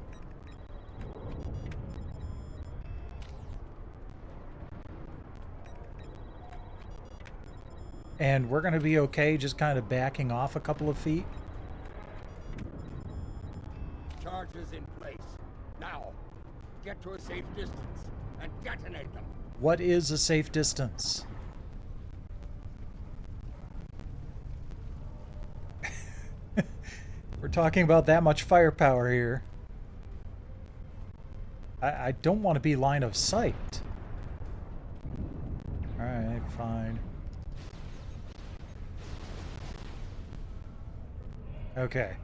And we're going to be okay just kind of backing off a couple of feet. Charges in place. Now, get to a safe distance and detonate them. What is a safe distance? We're talking about that much firepower here. I don't want to be line of sight. Alright, fine. Okay.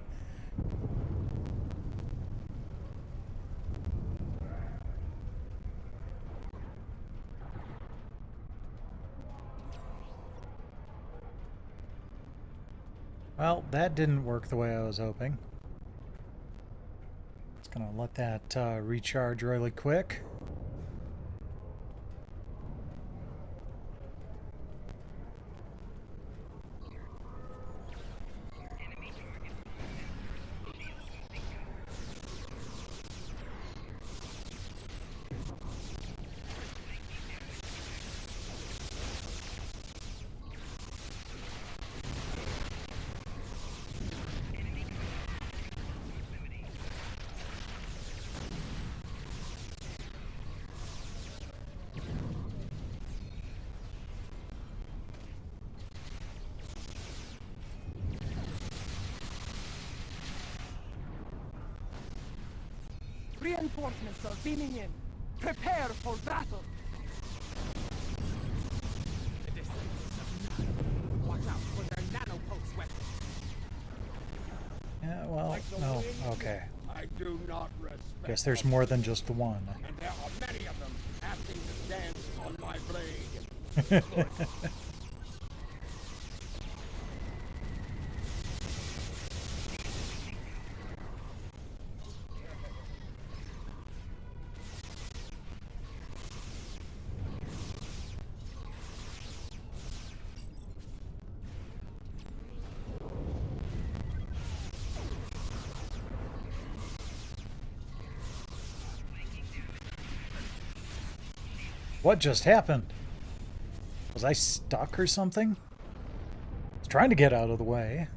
Well, that didn't work the way I was hoping. Just gonna let that recharge really quick. Reinforcements are beaming in. Prepare for battle! The descendants of Nine. Watch out for their nanopulse weapons. Yeah, well, no, okay. I do not respect. Guess there's more than just the one. And there are many of them asking to dance on my blade. What just happened? Was I stuck or something? I was trying to get out of the way.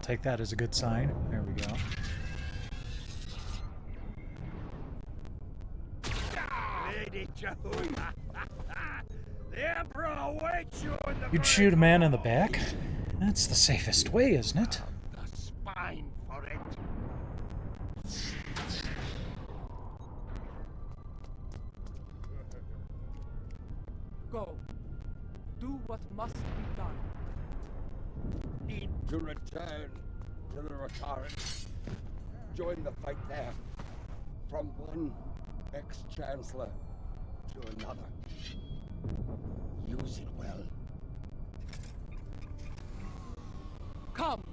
Take that as a good sign. There we go. Lady Jehovah. The Emperor awaits you in the You'd shoot a man in the back? That's the safest way, isn't it? the spine for it. Go. Do what must be done. Need to return to the Rotari. Join the fight there. From one ex-chancellor to another. Use it well. Come!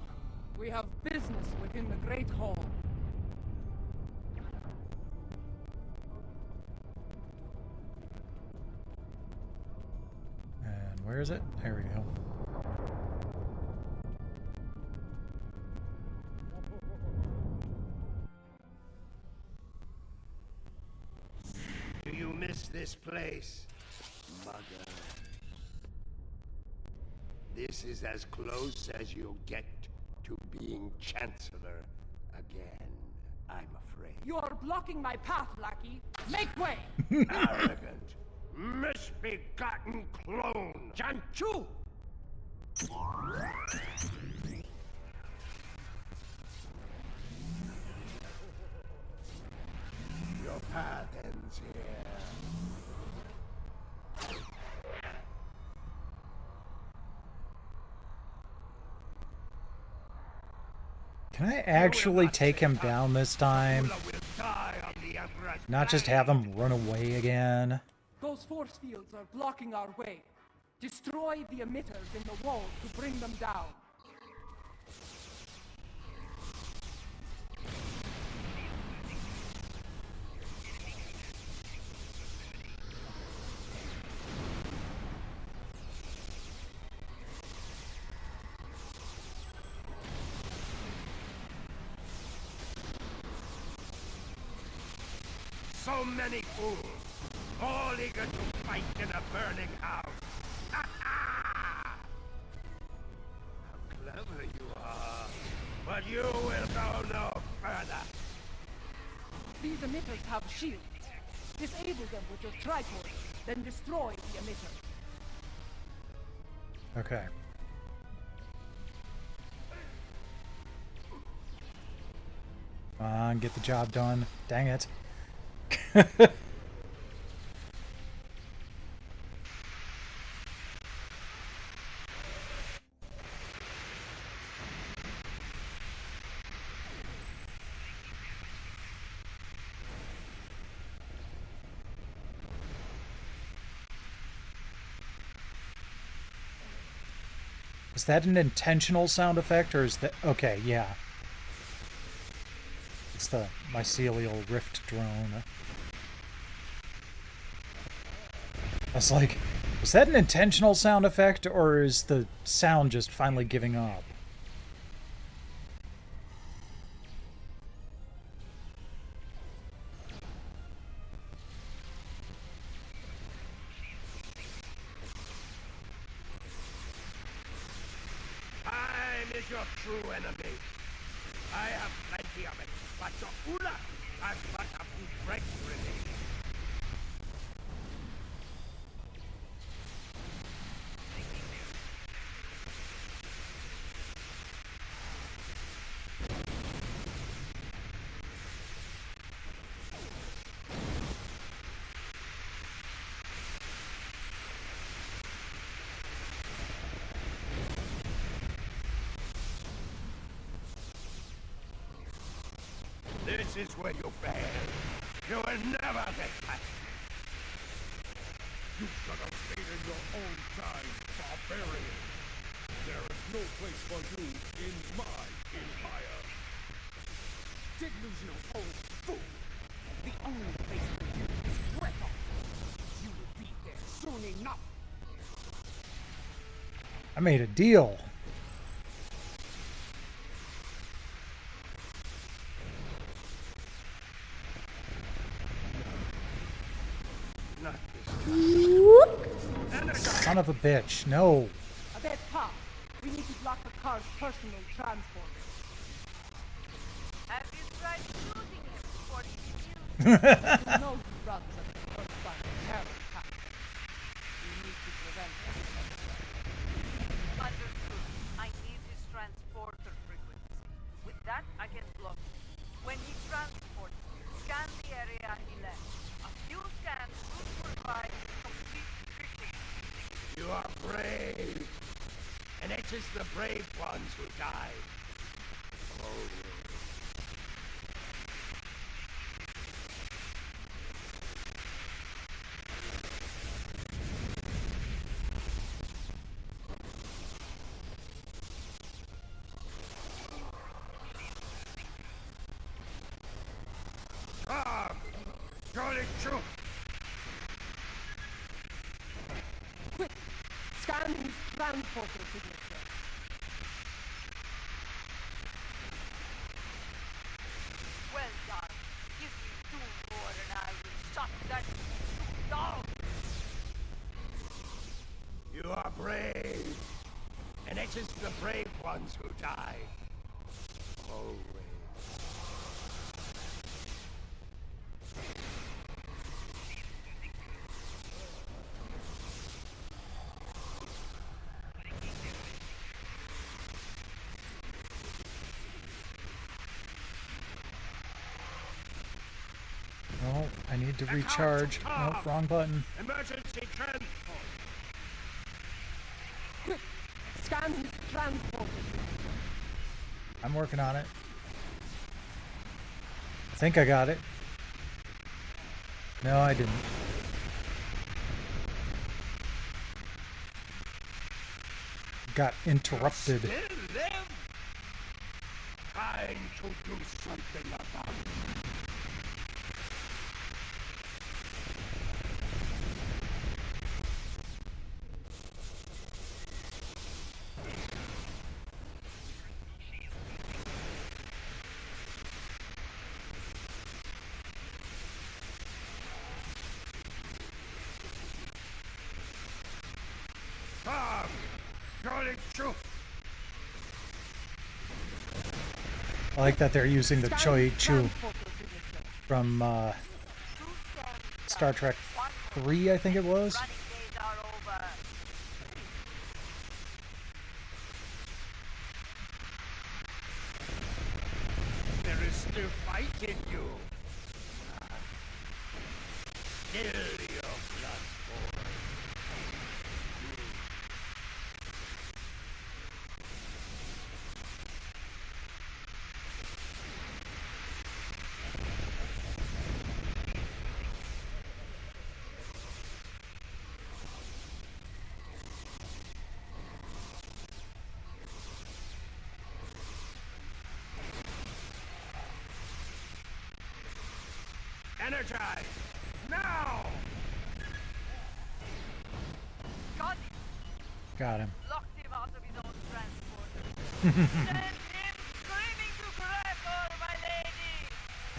We have business within the Great Hall. And where is it? There we go. Do you miss this place, Mother? This is as close as you'll get to being Chancellor again, I'm afraid. You are blocking my path, lackey. Make way! Arrogant, misbegotten clone! Janchu! Your path ends here. Can I actually take him down this time? Not just have him run away again? Those force fields are blocking our way. Destroy the emitters in the walls to bring them down. So many fools, all eager to fight in a burning house. Ha ha! How clever you are, but you will go no further. These emitters have shields. Disable them with your tripod, then destroy the emitter. Okay. Come on, get the job done. Dang it. Is that an intentional sound effect, or is that... Okay, yeah. It's the mycelial rift drone. I was like, was that an intentional sound effect, or is the sound just finally giving up? is your true enemy? I have plenty of it, but Ula has but a few dregs remaining. This is where you fail. You will never get back. You should have stayed in your own time, barbarian. There is no place for you in my empire. Delusional old fool! The only place for you is Greco! You will be there soon enough! I made a deal. Not this time. Son of a bitch. No. Abed Pop, we need to block the car's personal transport. Have you tried shooting him before he defused? You know he runs at the first sign of terror attack. We need to prevent that. Understood. I need his transporter frequency. With that, I can block him. When he transports, scan the area he left. A few scans will provide complete picture. You are brave. And it is the brave ones who die. Oh. Charlie, shoot! Quick! Scan his transporter signature. Well done. Give me 2 more and I will shut that down. You are brave. And it is the brave ones who die. Always. No, I need to recharge. Nope, wrong button. Emergency transport. Quick! Scan his transporter signature. I'm working on it. I think I got it. No, I didn't. Got interrupted. Still live? Time to do something about it. Tom! Charlie, shoot! I like that they're using the Choi Chu from Star Trek 3, I think it was. Running days are over. There is still fight in you. Kill your blood boy. Energize! Now! Got him. Locked him out of his own transporter. Send him screaming to Greco, my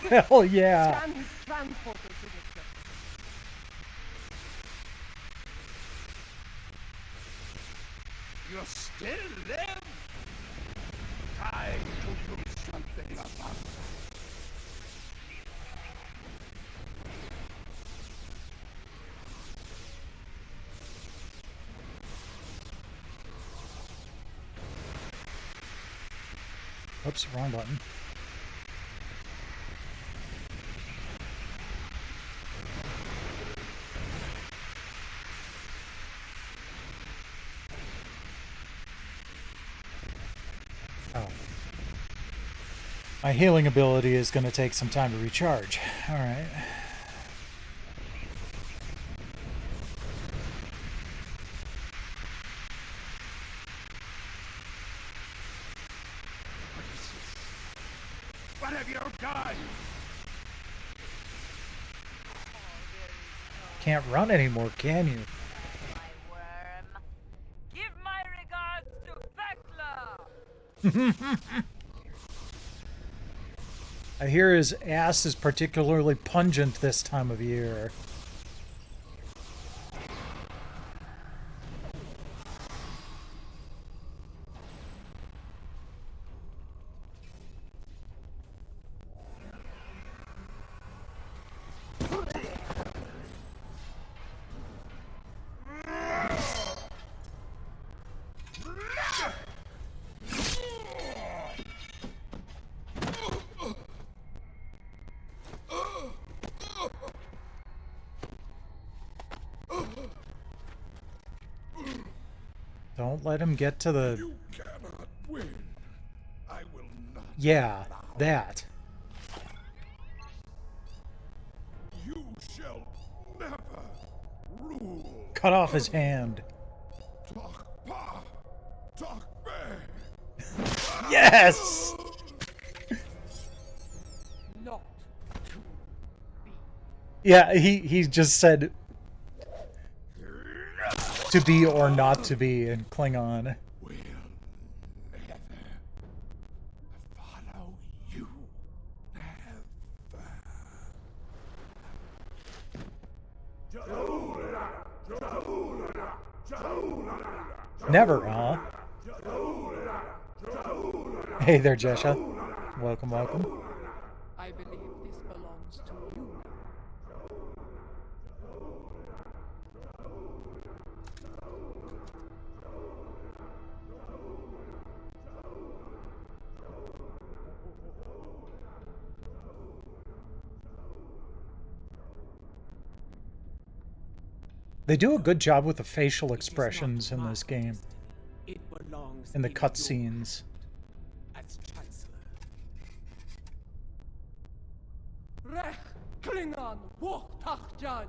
lady! Hell yeah! Scan his transporter signature. You still live? Time to do something about it. Oops, wrong button. Oh. My healing ability is going to take some time to recharge. Alright. What have you done? Can't run anymore, can you? My worm. Give my regards to Vecla! I hear his ass is particularly pungent this time of year. Don't let him get to the... You cannot win. I will not. Yeah, that. You shall never rule. Cut off his hand. Talk pa. Talk bang. Yes! Not to be. Yeah, he just said to be or not to be in Klingon. Will never follow you. Never, huh? Hey there, Jesha. Welcome, welcome. I believe this belongs to you now. They do a good job with the facial expressions in this game. It belongs In the your cutscenes. as Chancellor. Rech Klingon Wuchtach Judge!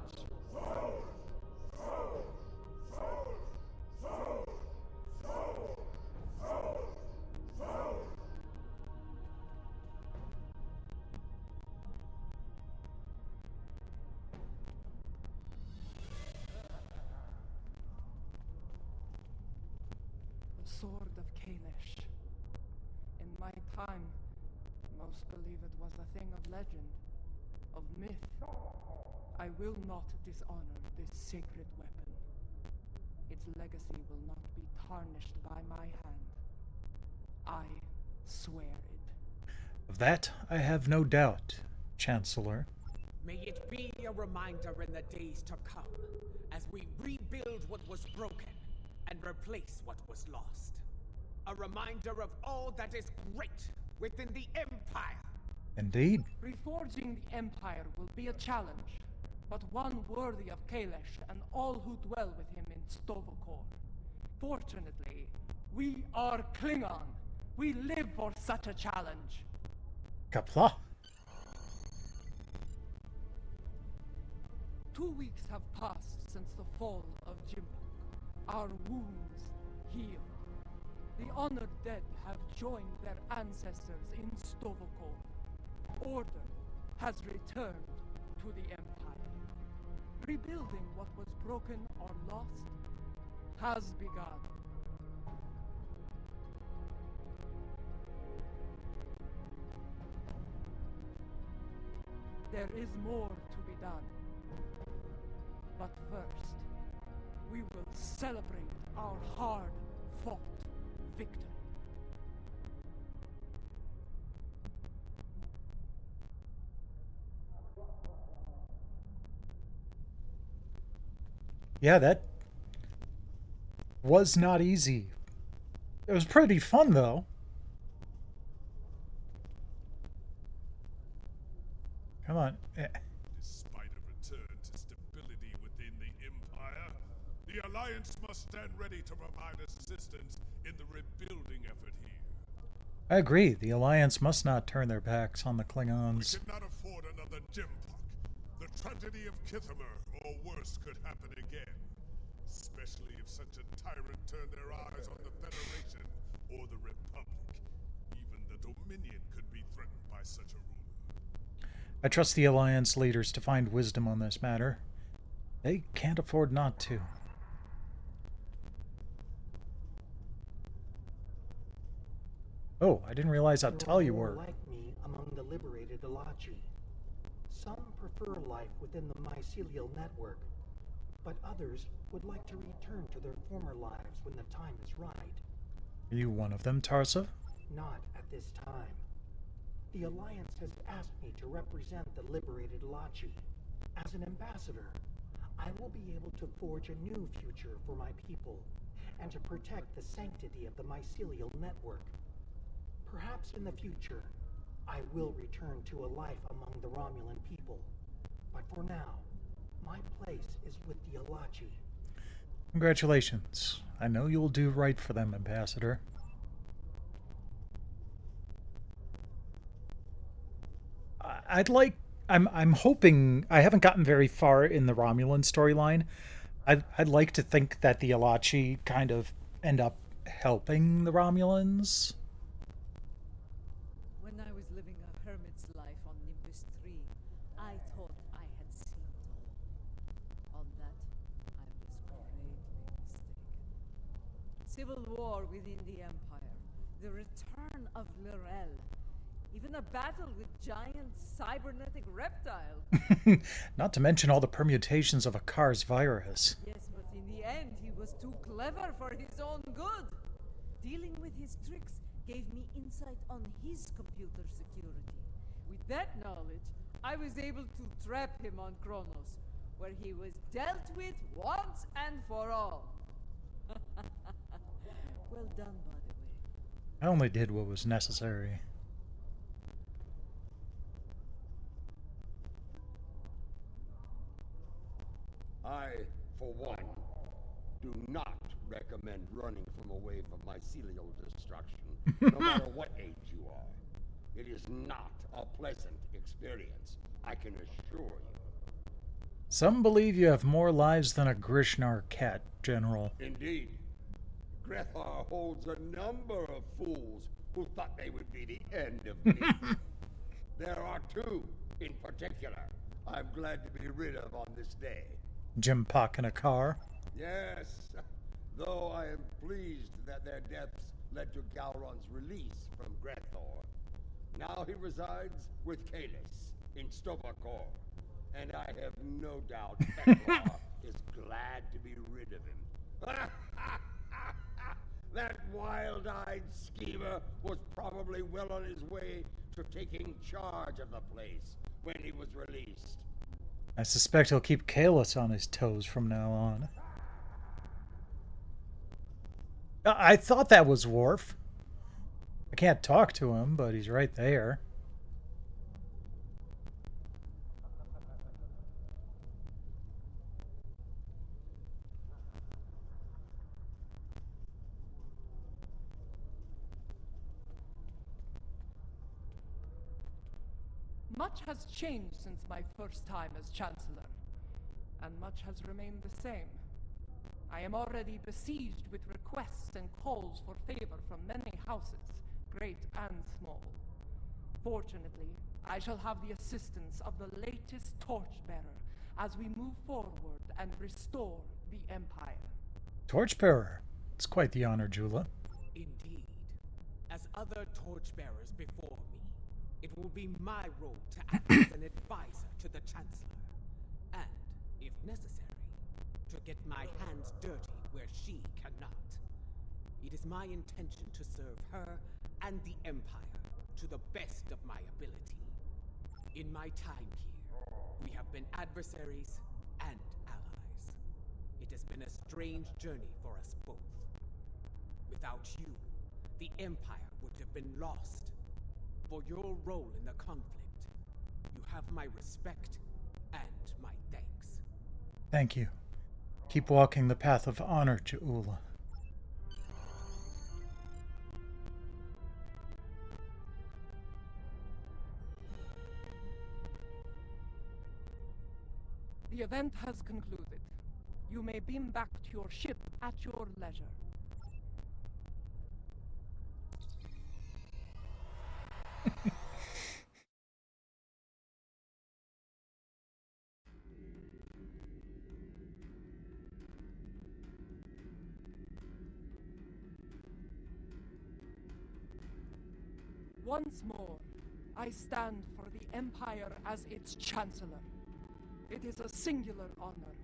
The Sword of Kalish. In my time, most believe it was a thing of legend, of myth. I will not dishonor this sacred weapon. Its legacy will not be tarnished by my hand. I swear it. Of that, I have no doubt, Chancellor. May it be a reminder in the days to come, as we rebuild what was broken and replace what was lost. A reminder of all that is great within the Empire. Indeed. Reforging the Empire will be a challenge, but one worthy of Kalish and all who dwell with him in Stovokor. Fortunately, we are Klingon. We live for such a challenge. Kapla. 2 weeks have passed since the fall of Jimbok. Our wounds healed. The honored dead have joined their ancestors in Stovokor. Order has returned to the Empire. Rebuilding what was broken or lost has begun. There is more to be done. But first, we will celebrate our hard-fought victory. Yeah, that was not easy. It was pretty fun, though. Come on. Despite a return to stability within the Empire, the Alliance must stand ready to provide assistance in the rebuilding effort here. I agree. The Alliance must not turn their backs on the Klingons. We cannot afford another Jempok. The tragedy of Kithimer or worse could happen again. Especially if such a tyrant turned their eyes on the Federation or the Republic. Even the Dominion could be threatened by such a ruler. I trust the Alliance leaders to find wisdom on this matter. They can't afford not to. Oh, I didn't realize how tall you were. Like me among the liberated Alachi. Some prefer life within the mycelial network, but others would like to return to their former lives when the time is right. Are you one of them, Tarsa? Not at this time. The Alliance has asked me to represent the liberated Alachi. As an ambassador, I will be able to forge a new future for my people and to protect the sanctity of the mycelial network. Perhaps in the future, I will return to a life among the Romulan people. But for now, my place is with the Alachi. Congratulations. I know you'll do right for them, Ambassador. I'm hoping, I haven't gotten very far in the Romulan storyline. I'd like to think that the Alachi kind of end up helping the Romulans. When I was living a hermit's life on Nimbus 3, I thought I had seen it all. On that, I was greatly mistaken. Civil war within the Empire, the return of Lorel, even a battle with giant cybernetic reptiles. Not to mention all the permutations of a car's virus. Yes, but in the end, he was too clever for his own good. Dealing with his tricks gave me insight on his computer security. With that knowledge, I was able to trap him on Kronos, where he was dealt with once and for all. Well done, by the way. I only did what was necessary. I, for one, do not recommend running from a wave of mycelial destruction, no matter what age you are. It is not a pleasant experience, I can assure you. Some believe you have more lives than a Grishnar cat, General. Indeed. Grethar holds a number of fools who thought they would be the end of me. There are two, in particular, I'm glad to be rid of on this day. Jempok in a car. Yes, though I am pleased that their deaths led to Gowron's release from Grethor. Now he resides with Kalis in Stovakor, and I have no doubt Teklar is glad to be rid of him. That wild-eyed schemer was probably well on his way to taking charge of the place when he was released. I suspect he'll keep Kalis on his toes from now on. I thought that was Worf. I can't talk to him, but he's right there. Much has changed since my first time as Chancellor, and much has remained the same. I am already besieged with requests and calls for favor from many houses, great and small. Fortunately, I shall have the assistance of the latest torchbearer as we move forward and restore the Empire. Torchbearer. It's quite the honor, Jula. Indeed. As other torchbearers before me, it will be my role to act as an advisor to the Chancellor, and, if necessary, to get my hands dirty where she cannot. It is my intention to serve her and the Empire to the best of my ability. In my time here, we have been adversaries and allies. It has been a strange journey for us both. Without you, the Empire would have been lost. For your role in the conflict, you have my respect and my thanks. Thank you. Keep walking the path of honor, Ja'ula. The event has concluded. You may beam back to your ship at your leisure. Once more, I stand for the Empire as its Chancellor. It is a singular honor,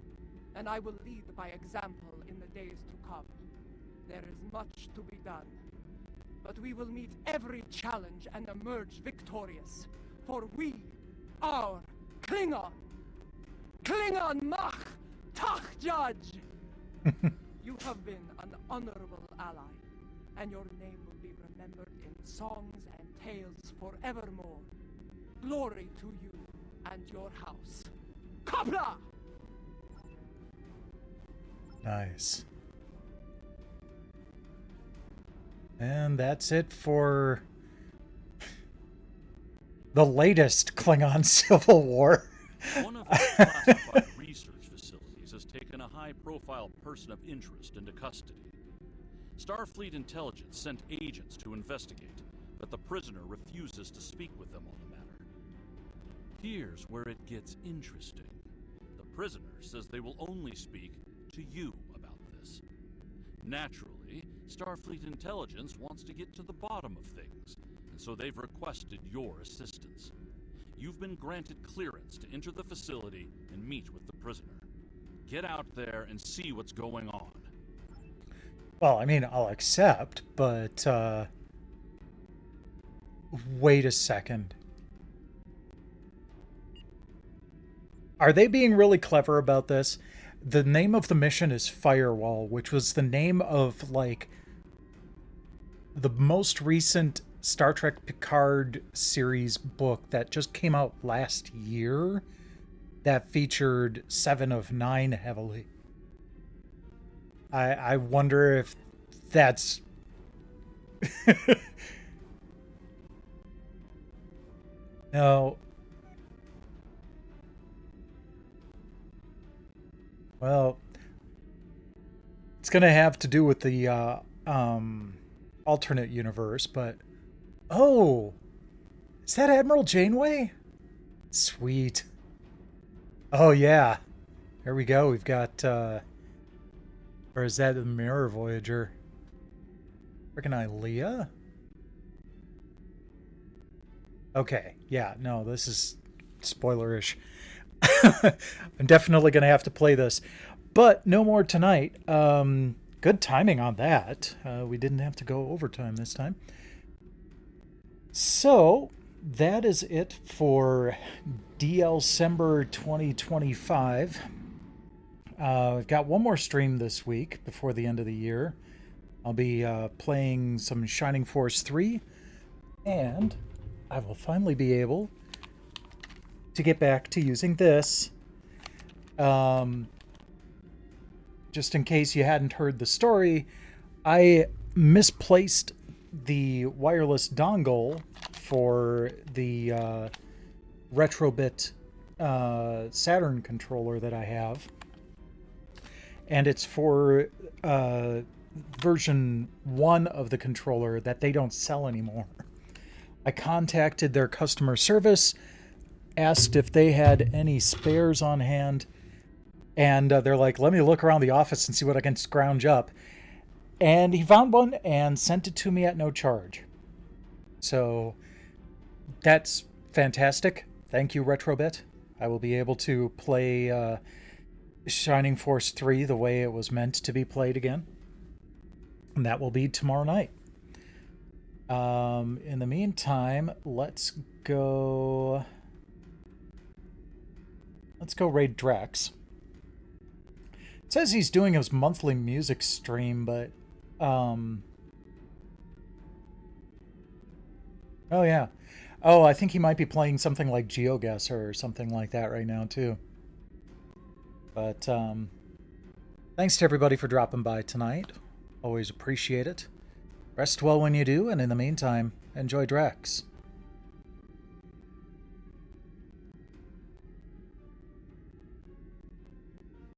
and I will lead by example in the days to come. There is much to be done, but we will meet every challenge and emerge victorious, for we are Klingon! Klingon Mach Tach Judge! You have been an honorable ally, and your name will be remembered in songs and tales forevermore. Glory to you and your house. Kapla! Nice. And that's it for the latest Klingon Civil War. One of our classified research facilities has taken a high-profile person of interest into custody. Starfleet intelligence sent agents to investigate, but the prisoner refuses to speak with them on the matter. Here's where it gets interesting. The prisoner says they will only speak to you about this. Naturally, Starfleet intelligence wants to get to the bottom of things, and so they've requested your assistance. You've been granted clearance to enter the facility and meet with the prisoner. Get out there and see what's going on. Well, I mean, I'll accept, but, wait a second. Are they being really clever about this? The name of the mission is Firewall, which was the name of, like, the most recent Star Trek Picard series book that just came out last year that featured 7 of 9 heavily. I wonder if that's... No. Well, it's going to have to do with the alternate universe, but... Oh! Is that Admiral Janeway? Sweet. Oh, yeah. There we go. We've got... Or is that the Mirror Voyager? Freaking Ilea? Okay, yeah, no, this is spoilerish. I'm definitely going to have to play this. But no more tonight. Good timing on that. We didn't have to go overtime this time. So, that is it for DLCember 2025. We've got one more stream this week before the end of the year. I'll be playing some Shining Force 3, and I will finally be able to get back to using this. Just in case you hadn't heard the story, I misplaced the wireless dongle for the Retrobit Saturn controller that I have. And it's for version 1 of the controller that they don't sell anymore. I contacted their customer service, asked if they had any spares on hand, and they're like, let me look around the office and see what I can scrounge up. And he found one and sent it to me at no charge. So that's fantastic. Thank you, Retrobit. I will be able to play Shining Force 3 the way it was meant to be played again. And that will be tomorrow night. In the meantime, let's go raid Drex. It says he's doing his monthly music stream, but oh yeah. Oh, I think he might be playing something like GeoGuessr or something like that right now too. But thanks to everybody for dropping by tonight. Always appreciate it. Rest well when you do, and in the meantime, enjoy Drex.